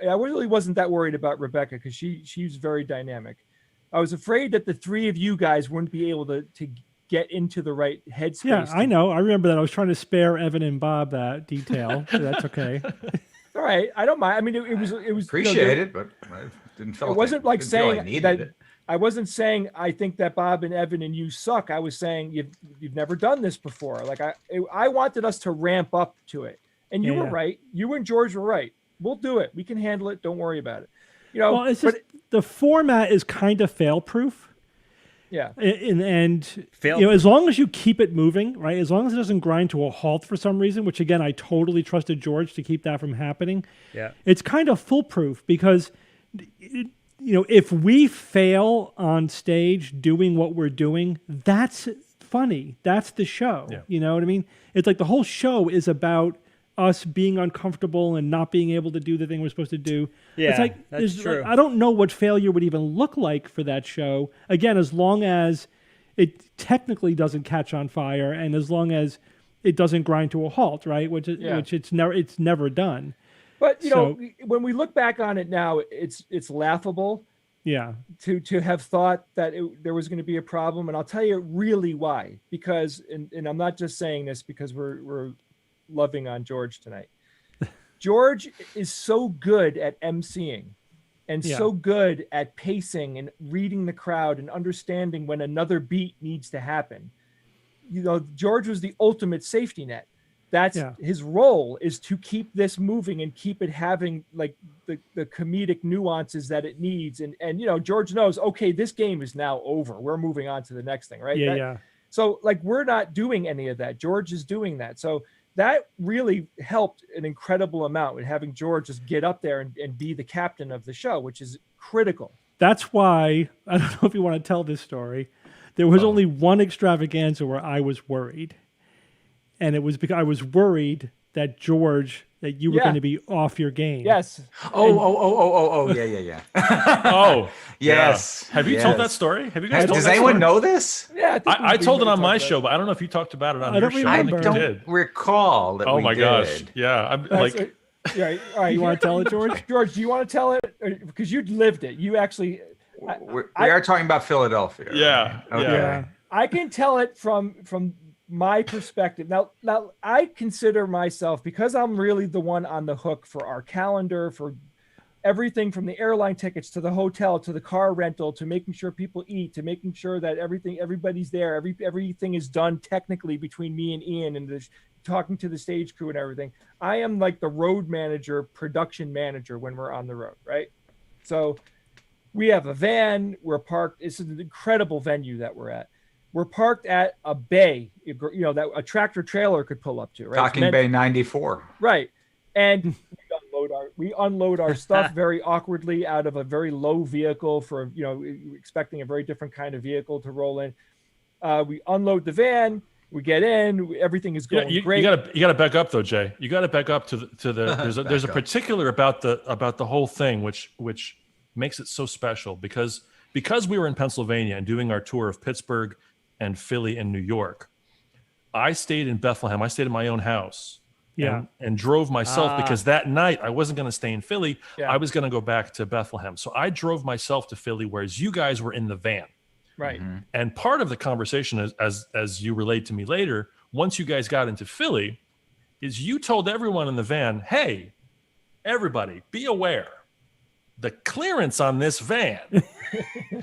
S2: I really wasn't that worried about Rebecca because she's very dynamic. I was afraid that the three of you guys wouldn't be able to get into the right headspace.
S4: Yeah, I know. I remember that. I was trying to spare Evan and Bob that detail, so that's okay.
S2: All right, I don't mind. I mean, it was
S3: appreciate it, but I didn't feel
S2: it wasn't like saying
S3: I needed
S2: that.
S3: it.
S2: I wasn't saying I think that Bob and Evan and you suck. I was saying you've never done this before. Like I wanted us to ramp up to it, and you were right. You and George were right. We'll do it. We can handle it. Don't worry about it.
S4: Well, it's just the format is kind of fail-proof.
S2: Yeah.
S4: And as long as you keep it moving, right? As long as it doesn't grind to a halt for some reason, which again, I totally trusted George to keep that from happening.
S5: Yeah.
S4: It's kind of foolproof because, if we fail on stage doing what we're doing, that's funny. That's the show. Yeah. You know what I mean? It's like the whole show is about us being uncomfortable and not being able to do the thing we're supposed to do.
S5: Yeah,
S4: it's like,
S5: that's true.
S4: I don't know what failure would even look like for that show. Again, as long as it technically doesn't catch on fire and as long as it doesn't grind to a halt, right? Which it's never done.
S2: But when we look back on it now, it's laughable.
S4: Yeah.
S2: To have thought that there was going to be a problem, and I'll tell you really why. Because and I'm not just saying this because we're loving on George tonight. George is so good at emceeing and so good at pacing and reading the crowd and understanding when another beat needs to happen. George was the ultimate safety net. That's his role, is to keep this moving and keep it having like the comedic nuances that it needs. And George knows, okay, this game is now over. We're moving on to the next thing, right?
S4: Yeah.
S2: So like we're not doing any of that. George is doing that. So that really helped an incredible amount with having George just get up there and be the captain of the show, which is critical.
S4: That's why, I don't know if you want to tell this story. There was only one extravaganza where I was worried. And it was because I was worried that you were going to be off your game.
S2: Yes.
S3: Yeah.
S7: Oh,
S3: yes.
S7: Yeah. Have you told that story? Have you guys told
S3: Does
S7: that
S3: anyone
S7: story?
S3: know this?
S2: Yeah,
S7: I told it on my show, but I don't know if you talked about it on your show.
S3: I
S7: think you
S3: don't
S7: did.
S3: recall that we
S7: my
S3: did.
S7: gosh. Yeah. I'm like,
S2: yeah. All right.
S4: You want to tell it, George?
S2: George, do you want to tell it? Because you lived it. You actually.
S3: We are talking about Philadelphia.
S7: yeah.
S3: Right? Okay.
S4: Yeah.
S2: I can tell it from my perspective. Now I consider myself, because I'm really the one on the hook for our calendar, for everything from the airline tickets to the hotel to the car rental to making sure people eat to making sure that everybody's there. Everything is done technically between me and Ian and talking to the stage crew and everything. I am like the road manager, production manager when we're on the road, right? So we have a van. We're parked. It's an incredible venue that we're at. We're parked at a bay, that a tractor trailer could pull up to, right?
S3: Docking Bay 94.
S2: Right. And we unload our stuff very awkwardly out of a very low vehicle for, expecting a very different kind of vehicle to roll in. We unload the van, we get in, everything is going great.
S7: You gotta back up though, Jay. You gotta back up to the there's a particular about the whole thing which makes it so special because we were in Pennsylvania and doing our tour of Pittsburgh and Philly and New York. I stayed in Bethlehem. I stayed in my own house and drove myself because that night I wasn't going to stay in Philly.
S2: Yeah.
S7: I was going to go back to Bethlehem. So I drove myself to Philly, whereas you guys were in the van.
S2: Right.
S3: Mm-hmm.
S7: And part of the conversation, as you relate to me later, once you guys got into Philly, is you told everyone in the van, hey, everybody, be aware. The clearance on this van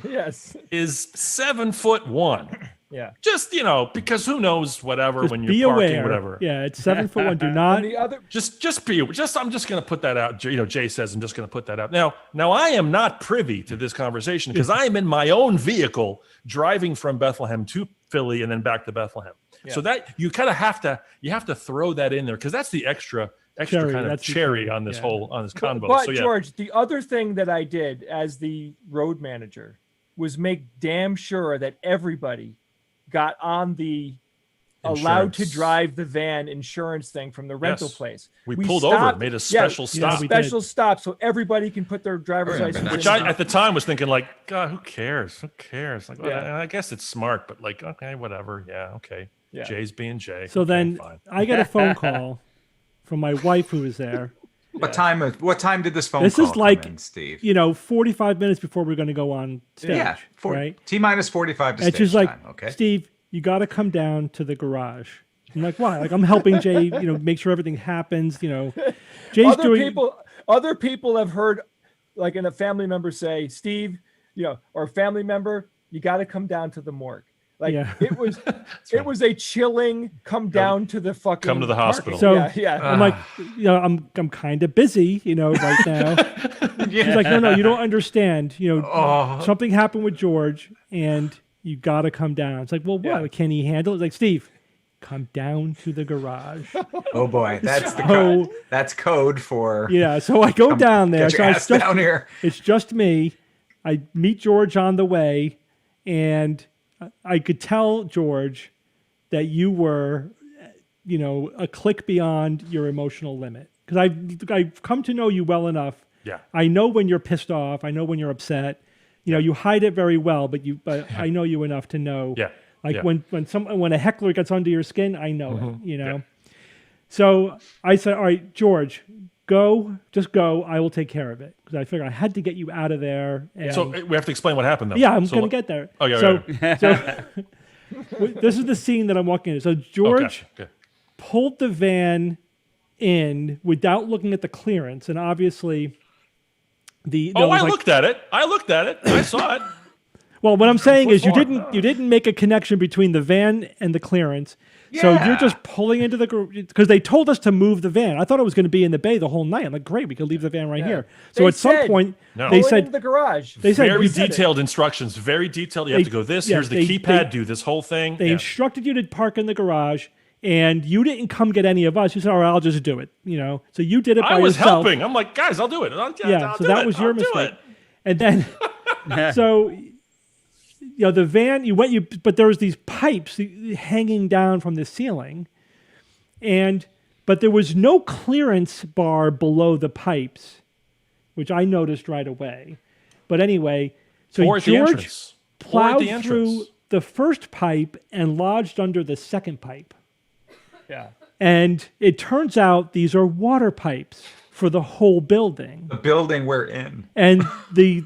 S2: yes.
S7: is 7'1".
S2: Yeah.
S7: Just, because who knows, whatever,
S4: Just
S7: when
S4: be
S7: you're parking,
S4: aware.
S7: whatever.
S4: Yeah, it's 7'1". Do not.
S2: The other,
S7: I'm just going to put that out. Jay says I'm just going to put that out. Now I am not privy to this conversation because I am in my own vehicle driving from Bethlehem to Philly and then back to Bethlehem. Yeah. So that you kind of have to throw that in there because that's the extra cherry on this on this convo.
S2: But
S7: so, yeah.
S2: George, the other thing that I did as the road manager was make damn sure that everybody got on the allowed to drive the van insurance thing from the rental place.
S7: We pulled over, made a special stop.
S2: Special stop so everybody can put their driver's license.
S7: Which I, at the time, was thinking like, God, who cares? Who cares? Like, well, I guess it's smart, but like, okay, whatever. Yeah, okay. Yeah. Jay's being Jay.
S4: So
S7: okay,
S4: then
S7: fine.
S4: I get a phone call from my wife who was there.
S3: What time did this phone
S4: this
S3: call
S4: is like,
S3: come in, Steve?
S4: 45 minutes before we're going to go on stage.
S3: Yeah,
S4: right?
S3: T-minus 45 to
S4: and
S3: stage
S4: she's like,
S3: time. Okay.
S4: Steve, you got to come down to the garage. I'm like, why? Like, I'm helping Jay, make sure everything happens. Jay's
S2: Other people have heard, like, in a family member say, Steve, or a family member, you got to come down to the morgue. Like
S4: Yeah.
S2: it was, it was a chilling come down to the fucking
S7: Come to the
S2: parking.
S7: hospital.
S4: So
S2: yeah.
S4: I'm like, I'm kind of busy, right now. She's like, no, you don't understand. Something happened with George, and you got to come down. It's like, well, what?
S2: Yeah.
S4: Can he handle it? It's like, Steve, come down to the garage.
S3: Oh boy, that's the
S4: So-
S3: code. That's code for
S4: Yeah, so I go down there.
S3: get your ass down here.
S4: It's just me. I meet George on the way, and I could tell George that you were, a click beyond your emotional limit. Because I've come to know you well enough.
S7: Yeah.
S4: I know when you're pissed off. I know when you're upset. You hide it very well, but I know you enough to know.
S7: Yeah.
S4: Like
S7: Yeah.
S4: when a heckler gets under your skin, I know it. Yeah. So I said, all right, George, just go. I will take care of it, because I figured I had to get you out of there. And
S7: So we have to explain what happened, though.
S4: yeah, I'm
S7: So
S4: going
S7: what-
S4: to get there.
S7: Oh, yeah.
S4: So this is the scene that I'm walking into. So George
S7: gotcha. Okay.
S4: pulled the van in without looking at the clearance, and obviously
S7: I looked at it. I saw it.
S4: Well, what I'm saying is you
S3: Before.
S4: didn't make a connection between the van and the clearance. So
S3: Yeah.
S4: you're just pulling into the because they told us to move the van. I thought it was going to be in the bay the whole night. I'm like, great, we could leave the van right here. So
S2: They
S4: at some
S2: said,
S4: point
S7: No.
S4: they
S2: Pull into
S4: said
S2: the garage.
S4: they said
S7: Very
S4: we said it.
S7: detailed instructions. Very detailed. You have to go this.
S4: yeah,
S7: Here's the
S4: they-
S7: keypad. Do this whole thing.
S4: They
S7: Yeah.
S4: instructed you to park in the garage, and you didn't come get any of us. You said, "All right, I'll just do it." So you did it by
S7: I was
S4: yourself.
S7: helping. I'm like, guys, I'll do it. I'll
S4: So
S7: do
S4: that
S7: it.
S4: was your
S7: I'll do
S4: mistake.
S7: it.
S4: And then, so the van but there was these pipes hanging down from the ceiling, but there was no clearance bar below the pipes, which I noticed right away. But anyway, so
S7: Or at the
S4: George
S7: entrance. Or at
S4: plowed
S7: the
S4: through
S7: entrance.
S4: the first pipe and lodged under the second pipe.
S2: Yeah.
S4: And it turns out these are water pipes for the whole building.
S3: The building we're in.
S4: And the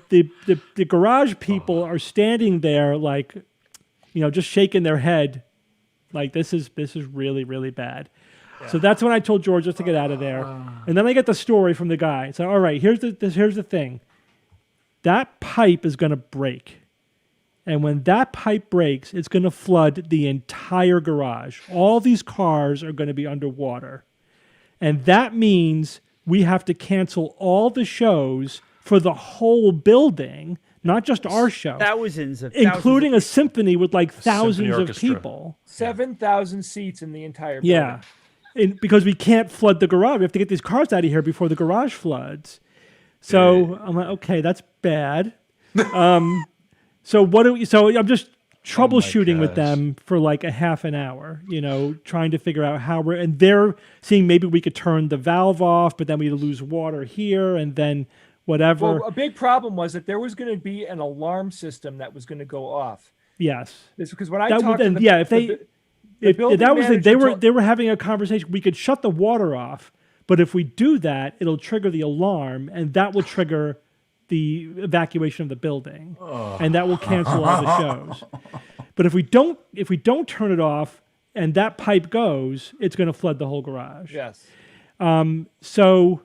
S4: garage people are standing there like, just shaking their head like this is really, really bad. Yeah. So that's when I told George just to get out of there. And then I get the story from the guy. So all right, here's the thing. That pipe is going to break. And when that pipe breaks, it's going to flood the entire garage. All these cars are going to be underwater. And that means we have to cancel all the shows for the whole building, not just our show, including a symphony with like thousands of
S7: orchestra.
S4: people.
S2: 7,000 seats in the entire building.
S4: Yeah. Because we can't flood the garage. We have to get these cars out of here before the garage floods. So I'm like, okay, that's bad. So I'm just troubleshooting with them for like a half an hour, trying to figure out how and they're seeing maybe we could turn the valve off, but then we lose water here and then whatever.
S2: Well, a big problem was that there was going to be an alarm system that was going to go off.
S4: Yes.
S2: It's because when I
S4: That
S2: talked
S4: would,
S2: to
S4: and
S2: the,
S4: yeah, if
S2: the-
S4: they,
S2: the
S4: if
S2: building
S4: that was it,
S2: manager
S4: they were having a conversation. We could shut the water off, but if we do that, it'll trigger the alarm, and that will trigger the evacuation of the building, and that will cancel all the shows. But if we don't turn it off, and that pipe goes, it's going to flood the whole garage.
S2: Yes.
S4: So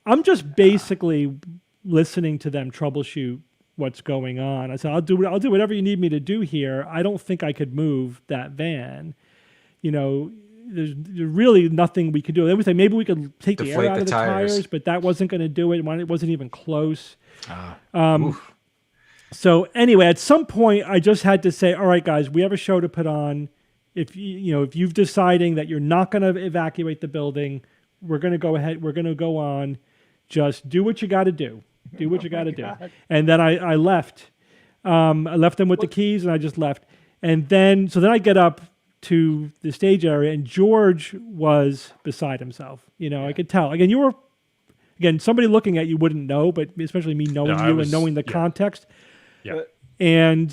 S4: I'm just basically listening to them troubleshoot what's going on. I said, I'll do whatever you need me to do here. I don't think I could move that van. There's really nothing we could do. They would say maybe we could take the air
S3: Deflate
S4: out
S3: the
S4: of the tires,
S3: tires.
S4: but that wasn't going to do it. It wasn't even close. So anyway, at some point, I just had to say, all right, guys, we have a show to put on. If you've deciding that you're not going to evacuate the building, we're going to go ahead. We're going to go on. Just do what you got to do. Do what you got to do. And then I left. I left them with the keys, and I just left. And then I get up to the stage area, and George was beside himself. I could tell. Again, somebody looking at you wouldn't know, but especially me knowing you and knowing the context.
S7: Yeah.
S4: And,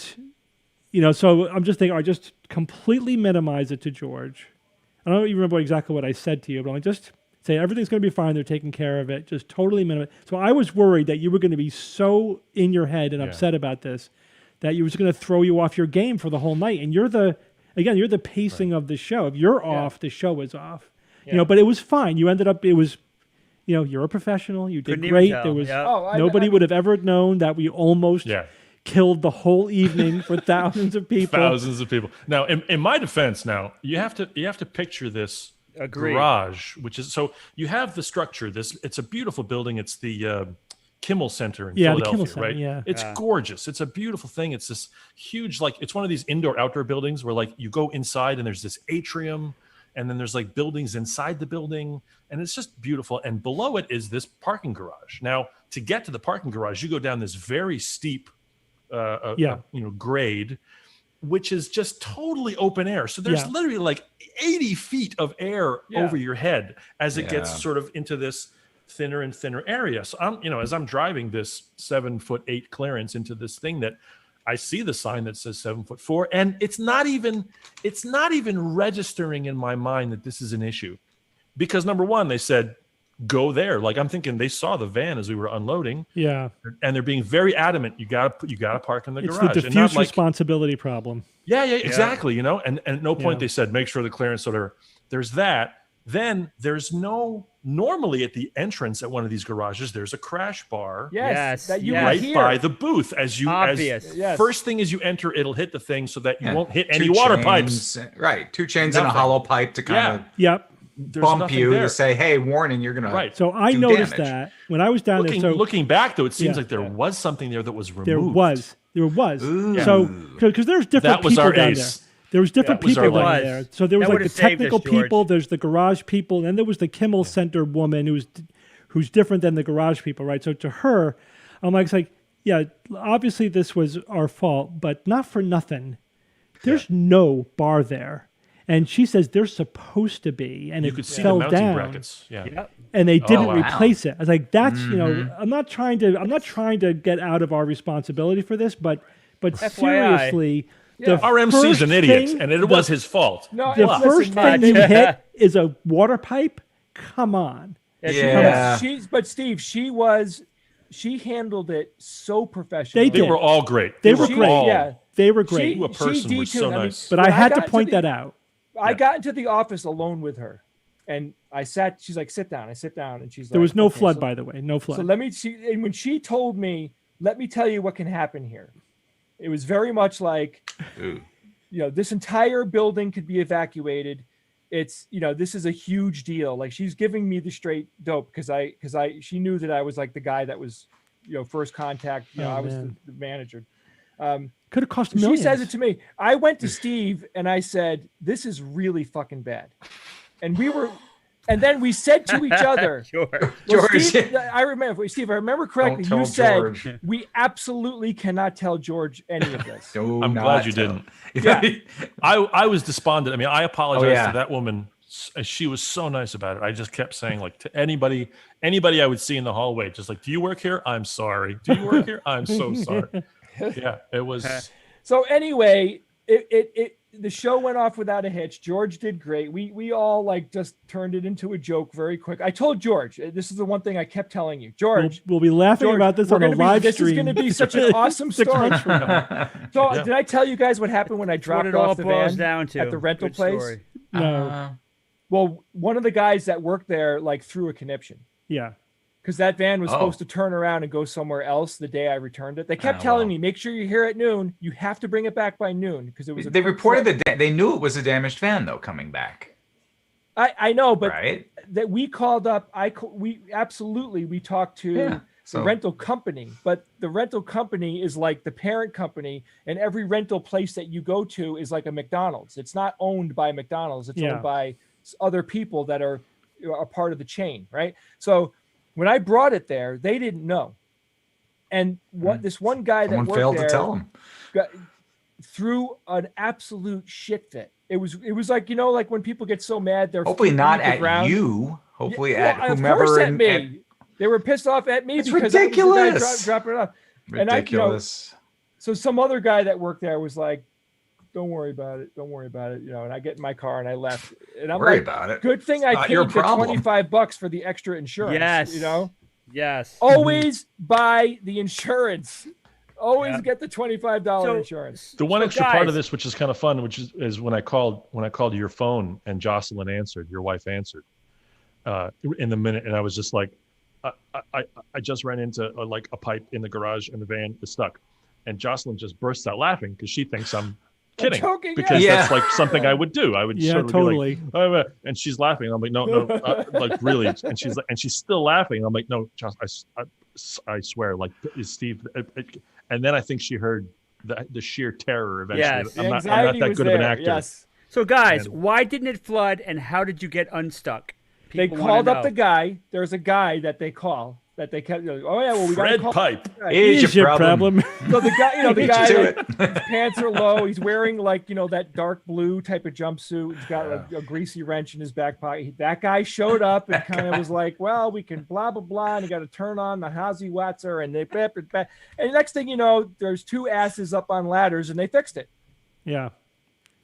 S4: so I'm just thinking, I just completely minimize it to George. I don't even remember exactly what I said to you, but I'm like, just say everything's going to be fine. They're taking care of it. Just totally minimize. So I was worried that you were going to be so in your head and upset about this that you was going to throw you off your game for the whole night. And you're the pacing of the show. If you're off, the show is off.
S2: Yeah.
S4: But it was fine. You ended up, it was, you're a professional. You did
S5: Couldn't even
S4: great.
S5: tell.
S4: There was
S5: Yeah.
S2: Oh,
S4: nobody would have ever known that we almost killed the whole evening for thousands of people.
S7: Thousands of people. Now, in my defense, now you have to picture this
S5: Agreed.
S7: garage, which is so you have the structure. It's a beautiful building. It's the Kimmel Center in
S4: Yeah, the
S7: Philadelphia,
S4: Kimmel Center,
S7: right?
S4: yeah.
S7: It's gorgeous. It's a beautiful thing. It's this huge, like, it's one of these indoor-outdoor buildings where, like, you go inside and there's this atrium, and then there's, like, buildings inside the building, and it's just beautiful. And below it is this parking garage. Now, to get to the parking garage, you go down this very steep, grade, which is just totally open air. So there's literally, like, 80 feet of air over your head as it gets sort of into this thinner and thinner area. So as I'm driving this 7'8" clearance into this thing, that I see the sign that says 7'4", and it's not even registering in my mind that this is an issue, because number one, they said go there. Like, I'm thinking they saw the van as we were unloading. Yeah, and they're being very adamant. You gotta park in the garage.
S4: It's the diffuse responsibility problem.
S7: Yeah, exactly. And at no point they said make sure the clearance. So there's that. Then there's normally at the entrance at one of these garages, there's a crash bar.
S2: Yes. That you
S7: right by the booth.
S5: Obvious.
S7: First thing as you enter, it'll hit the thing so that you won't hit any water pipes.
S3: Right. 2 chains and a hollow pipe to kind of
S7: There's
S3: bump you
S7: there.
S3: to say, hey, warning, you're going to
S4: So I noticed that when I was down there. So
S7: looking back, though, it seems like there was something there that was removed.
S4: There was.
S3: Ooh.
S4: So because there's different people down there. There was different people down there. So there was like the technical people, there's the garage people, and then there was the Kimmel Center woman who's different than the garage people, right? So to her, I'm like, it's like, yeah, obviously this was our fault, but not for nothing. There's no bar there. And she says there's supposed to be, and
S7: you could see
S4: fell
S7: the mounting
S4: down.
S7: brackets. Yeah.
S4: And they didn't replace it. I was like, that's I'm not trying to get out of our responsibility for this, but seriously.
S7: Our MC's an idiot, and it was his fault.
S2: No,
S4: the first thing you hit is a water pipe. Come on.
S2: But Steve, she handled it so professionally.
S7: They were all great.
S4: They were great.
S2: Yeah.
S4: They were great.
S7: A person was so nice.
S4: But I had to point that out.
S2: I got into the office alone with her, and I sat. She's like, "Sit down." I sit down, and she's like,
S4: "There was no flood, by the way, no flood."
S2: So and when she told me, "Let me tell you what can happen here," it was very much like, this entire building could be evacuated. It's, this is a huge deal. Like, she's giving me the straight dope because she knew that I was like the guy that was, first contact. I was the manager.
S4: Could have cost millions.
S2: She says it to me. I went to Steve and I said, "This is really fucking bad," and then we said to each other,
S3: George.
S2: Steve, I remember correctly. You said we absolutely cannot tell George any of this.
S7: I'm glad you didn't. I was despondent. I mean, I apologize to that woman. She was so nice about it. I just kept saying, like, to anybody I would see in the hallway, just like, "Do you work here? I'm sorry. Do you work here? I'm so sorry." Yeah, it was.
S2: So anyway, the show went off without a hitch. George did great. We all like just turned it into a joke very quick. I told George, this is the one thing I kept telling you, George.
S4: We'll be laughing about this on a live stream.
S2: This is going to be such an awesome story. So did I tell you guys what happened when I dropped off the van at the rental place?
S4: No.
S2: Well, one of the guys that worked there like threw a conniption.
S4: Yeah.
S2: Because that van was supposed to turn around and go somewhere else the day I returned it. They kept telling me, make sure you're here at noon. You have to bring it back by noon because it was.
S3: They reported they knew it was a damaged van though coming back.
S2: I know, but that we called up. We talked to the rental company, but the rental company is like the parent company, and every rental place that you go to is like a McDonald's. It's not owned by McDonald's. It's owned by other people that are a part of the chain, right? So. When I brought it there, they didn't know. And this one guy that worked
S3: failed
S2: there
S3: to tell him.
S2: Threw an absolute shit fit. It was like, like when people get so mad, they're
S3: hopefully not at
S2: ground.
S3: You. Hopefully at whomever.
S2: Of course at me. They were pissed off at me because
S3: ridiculous.
S2: I was the guy dropping it off.
S3: Ridiculous.
S2: So some other guy that worked there was like, "Don't worry about it. Don't worry about it." And I get in my car and I left. And I'm
S3: worry
S2: like,
S3: about it.
S2: Good thing I paid the $25 for the extra insurance.
S5: Yes.
S2: Yes. Always buy the insurance. Always get the $25 insurance.
S7: The one extra part of this, which is kind of fun, which is when I called your phone and Jocelyn answered, your wife answered, in the minute, and I was just like, I just ran into a pipe in the garage and the van is stuck. and Jocelyn just bursts out laughing because she thinks I'm kidding,
S2: joking,
S7: because
S3: yeah.
S7: that's like something I would do. I would
S4: Yeah,
S7: sort of
S4: totally.
S7: be like, oh, and she's laughing. I'm like, no, like really, and she's still laughing. I'm like, no, Jocelyn, I swear, like, is Steve? And then I think she heard the sheer terror eventually.
S5: Yes.
S7: I'm not
S2: Anxiety
S7: that
S2: was
S7: good of an
S2: there,
S7: actor.
S2: Yes.
S5: So, guys,
S7: And-
S5: why didn't it flood, and how did you get unstuck?
S2: They
S5: People wanna
S2: called up
S5: know.
S2: the guy. There's a guy that they call that they kept. Oh yeah, well we got to
S7: Fred
S2: call.
S7: Pipe.
S3: Is your problem.
S2: So the guy, the
S3: Beat
S2: guy,
S3: you to
S2: like, his pants are low. He's wearing like that dark blue type of jumpsuit. He's got a greasy wrench in his back pocket. That guy showed up and kind of was like, "Well, we can blah blah blah," and you got to turn on the Hazy Watzer, and they and next thing you know, there's two asses up on ladders, and they fixed it.
S4: Yeah.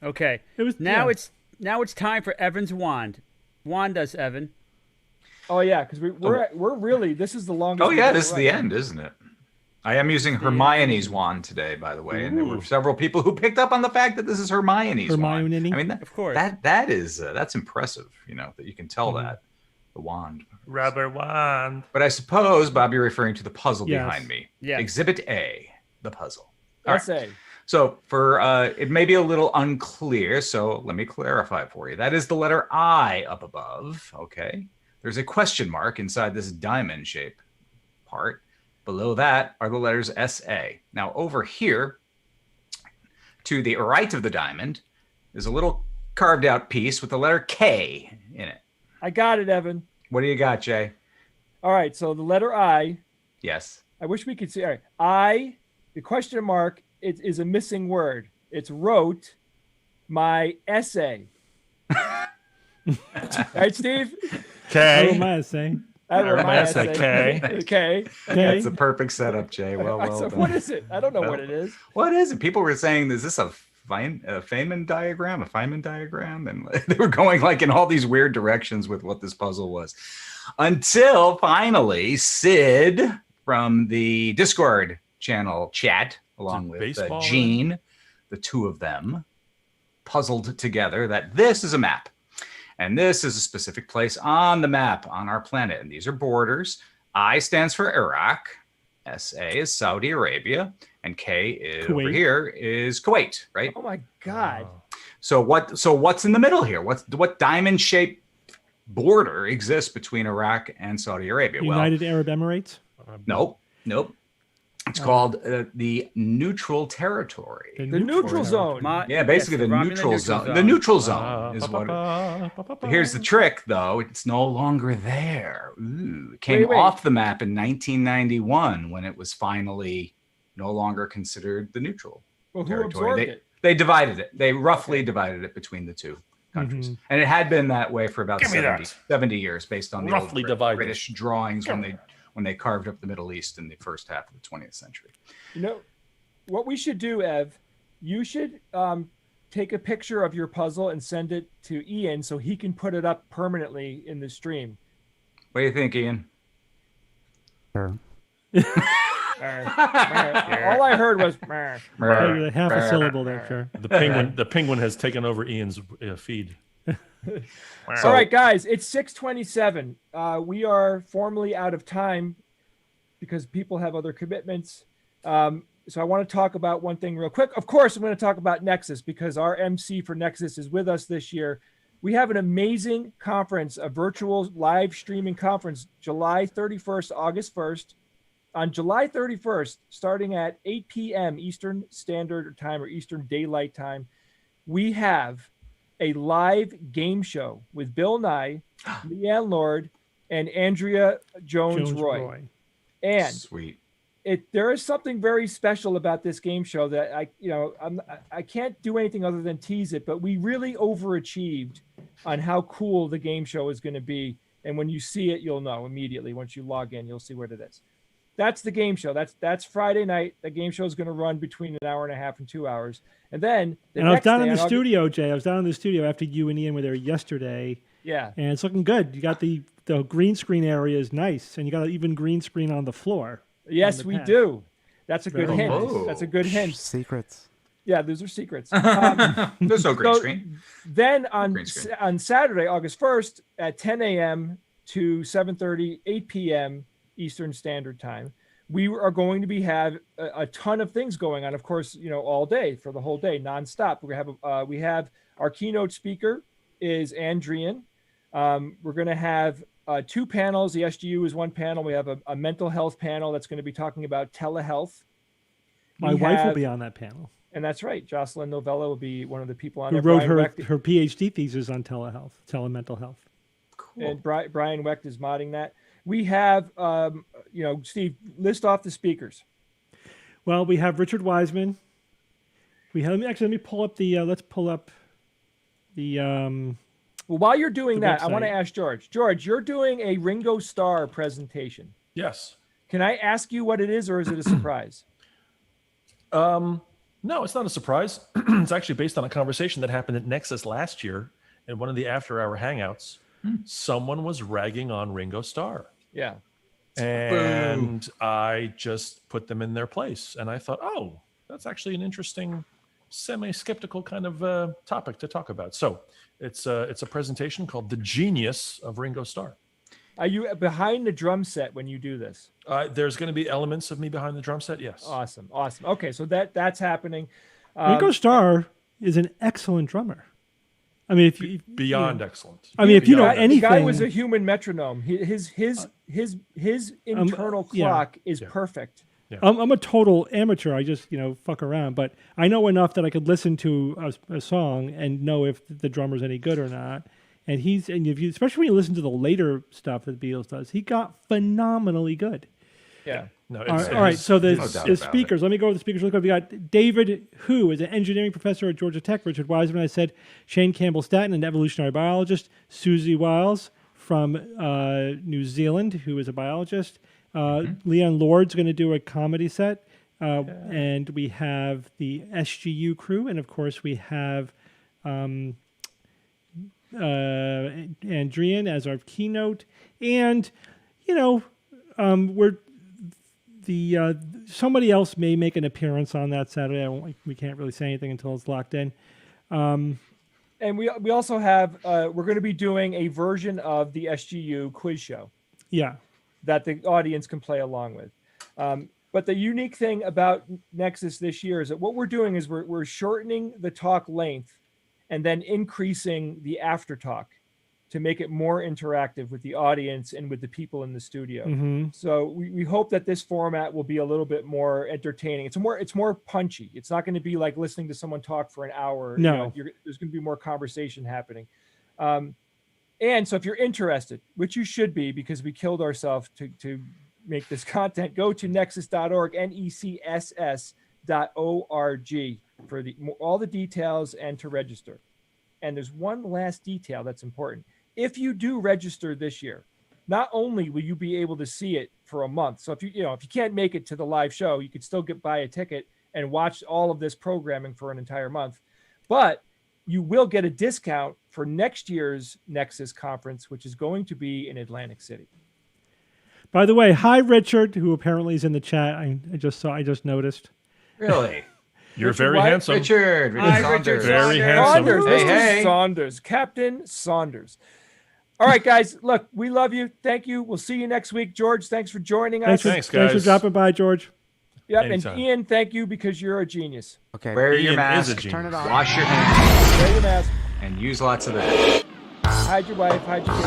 S5: Okay.
S4: It was
S5: Now
S4: yeah.
S5: it's time for Evan's wand. Wand us, Evan.
S2: Oh yeah, because we're really this is the longest.
S3: Oh
S2: we've
S3: yeah,
S2: ever
S3: this is the
S2: run.
S3: end, isn't it? I am using Hermione's wand today, by the way, and there were several people who picked up on the fact that this is Hermione's wand.
S4: Hermione.
S3: I mean,
S5: Of course.
S3: that is that's impressive. That you can tell that the wand.
S7: Rubber wand.
S3: But I suppose, Bob, you're referring to the puzzle
S4: Yes.
S3: behind me.
S5: Yeah.
S3: Exhibit A, the puzzle. All right.
S2: SA.
S3: So for it may be a little unclear, so let me clarify for you. That is the letter I up above. Okay. There's a question mark inside this diamond shape part. Below that are the letters SA. Now over here, to the right of the diamond, is a little carved out piece with the letter K in it.
S2: I got it, Evan.
S3: What do you got, Jay?
S2: All right, so the letter I.
S3: Yes.
S2: I wish we could see. All right, the question mark, it is a missing word. It's wrote my essay. All right, Steve?
S4: Oh,
S7: K.
S4: my essay.
S2: I wrote my
S7: essay,
S2: essay.
S7: K.
S2: Okay.
S3: That's a perfect setup, Jay. Well done.
S2: What is it? I don't know
S3: Well,
S2: what it is.
S3: What is it? People were saying, is this a Feynman diagram? A Feynman diagram? And they were going like in all these weird directions with what this puzzle was. Until finally, Sid from the Discord channel chat, along with
S7: baseball
S3: Gene, the two of them, puzzled together that this is a map. And this is a specific place on the map on our planet. And these are borders. I stands for Iraq. SA is Saudi Arabia. And K is over
S4: Kuwait.
S3: here is Kuwait, right?
S2: Oh my God.
S3: So what's in the middle here? What diamond shaped border exists between Iraq and Saudi Arabia?
S4: United Arab Emirates.
S3: Well, nope. It's called the neutral territory.
S2: The neutral zone.
S3: Yeah, basically the
S5: Romulan
S3: neutral zone. The neutral zone is what it. Here's the trick, though. It's no longer there. Ooh, it came
S2: Wait.
S3: off the map in 1991 when it was finally no longer considered the neutral
S2: Well, who
S3: territory.
S2: absorbed it?
S3: They divided it. They roughly divided it between the two countries. And it had been that way for about
S7: Give me
S3: 70 years based on the
S7: Roughly
S3: old
S7: divided.
S3: British drawings when they carved up the Middle East in the first half of the 20th century.
S2: What we should do, Ev, you should take a picture of your puzzle and send it to Ian so he can put it up permanently in the stream.
S3: What do you think, Ian?
S6: Sure.
S2: All I heard was
S4: Half a syllable there, sure.
S7: The penguin has taken over Ian's feed.
S2: all right, guys, it's 6:27. We are formally out of time because people have other commitments. So I want to talk about one thing real quick. Of course, I'm going to talk about Nexus because our MC for Nexus is with us this year. We have an amazing conference, a virtual live streaming conference, July 31st, August 1st. On July 31st, starting at 8 p.m. Eastern Standard Time or Eastern Daylight Time, we have a live game show with Bill Nye, Leanne Lord, and Andrea Jones-Roy. And
S3: Sweet.
S2: there is something very special about this game show that I can't do anything other than tease it, but we really overachieved on how cool the game show is going to be. And when you see it, you'll know immediately. Once you log in, you'll see what it is. That's the game show. That's Friday night. The game show is going to run between an hour and a half and 2 hours. And then
S4: And I was down in the studio, Jay. I was down in the studio after you and Ian were there yesterday.
S2: Yeah.
S4: And it's looking good. You got the green screen area is nice, and you got an even green screen on the floor.
S2: Yes, we do. That's a good
S4: Very
S2: hint.
S3: nice.
S2: That's a good hint.
S6: Secrets.
S2: Yeah, those are secrets.
S3: There's no green
S2: So
S3: screen.
S2: Then
S3: Green screen.
S2: on Saturday, August 1st at 10 a.m. to 7:30, 8 p.m. Eastern Standard Time, we are going to be have a ton of things going on, of course, all day for the whole day, nonstop. We have our keynote speaker is Andrian. We're going to have 2 panels. The SGU is one panel. We have a mental health panel that's going to be talking about telehealth.
S4: My wife will be on that panel.
S2: And that's right. Jocelyn Novella will be one of the people on
S4: who
S2: there.
S4: wrote her PhD thesis on telemental health.
S2: Cool. And Brian Wecht is modding that. We have, Steve, list off the speakers.
S4: Well, we have Richard Wiseman. Let me pull up the. Let's pull up the.
S2: Well, while you're doing that,
S4: website.
S2: I want to ask George. George, you're doing a Ringo Starr presentation.
S7: Yes.
S2: Can I ask you what it is, or is it a surprise?
S7: No, it's not a surprise. It's actually based on a conversation that happened at Nexus last year in one of the after-hour hangouts. Someone was ragging on Ringo Starr.
S2: Yeah.
S7: And I just put them in their place. And I thought, oh, that's actually an interesting, semi-skeptical kind of topic to talk about. So it's a presentation called The Genius of Ringo Starr.
S2: Are you behind the drum set when you do this?
S7: There's going to be elements of me behind the drum set, yes.
S2: Awesome. Okay, so that's happening.
S4: Ringo Starr is an excellent drummer. I mean, if you
S7: beyond excellent.
S4: I mean, if you know anything,
S2: the guy was a human metronome. His internal clock is perfect.
S7: Yeah.
S4: I'm a total amateur. I just fuck around, but I know enough that I could listen to a song and know if the drummer's any good or not. And especially when you listen to the later stuff that the Beatles does, he got phenomenally good.
S2: Yeah.
S7: No,
S4: all right. So the speakers.
S3: It.
S4: Let me go with the speakers real quick. We got David, who is an engineering professor at Georgia Tech. Richard Wiseman, I said. Shane Campbell-Staton, an evolutionary biologist. Susie Wiles from New Zealand, who is a biologist. Leon Lord's going to do a comedy set. And we have the SGU crew. And, of course, we have Andrian as our keynote. And, somebody else may make an appearance on that Saturday. We can't really say anything until it's locked in.
S2: And we also have we're going to be doing a version of the SGU quiz show.
S4: Yeah,
S2: that the audience can play along with. But the unique thing about Nexus this year is that what we're doing is we're shortening the talk length and then increasing the after talk to make it more interactive with the audience and with the people in the studio.
S4: Mm-hmm.
S2: So we hope that this format will be a little bit more entertaining. It's more punchy. It's not going to be like listening to someone talk for an hour.
S4: No,
S2: there's going to be more conversation happening. And so if you're interested, which you should be, because we killed ourselves to make this content, go to nexus.org, NECSS.org for all the details and to register. And there's one last detail that's important. If you do register this year, not only will you be able to see it for a month. So if you can't make it to the live show, you could still buy a ticket and watch all of this programming for an entire month. But you will get a discount for next year's Nexus conference, which is going to be in Atlantic City.
S4: By the way, hi Richard, who apparently is in the chat. I just noticed.
S3: Really?
S7: You're very handsome.
S3: Richard Saunders.
S7: Very handsome.
S2: Saunders.
S3: Hey.
S2: Saunders. Captain Saunders. All right, guys. Look, we love you. Thank you. We'll see you next week. George, thanks for joining us.
S7: Thanks,
S4: Thanks
S7: guys.
S4: for dropping by, George.
S2: Yep.
S7: Anytime.
S2: And Ian, thank you because you're a genius.
S6: Okay.
S3: Wear
S7: Ian
S3: your
S7: is
S3: mask.
S7: a genius.
S6: Turn it off.
S3: Wash your hands.
S2: Wear your mask.
S3: And use lots of that.
S2: Hide your wife. Hide your kids.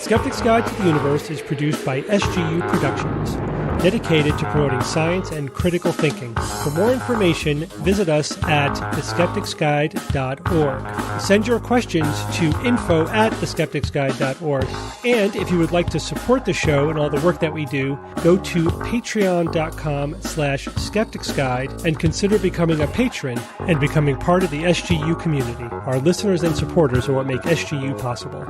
S4: Skeptic's Guide to the Universe is produced by SGU Productions, dedicated to promoting science and critical thinking. For more information, visit us at theskepticsguide.org. Send your questions to info@theskepticsguide.org. And if you would like to support the show and all the work that we do, go to patreon.com/skepticsguide and consider becoming a patron and becoming part of the SGU community. Our listeners and supporters are what make SGU possible.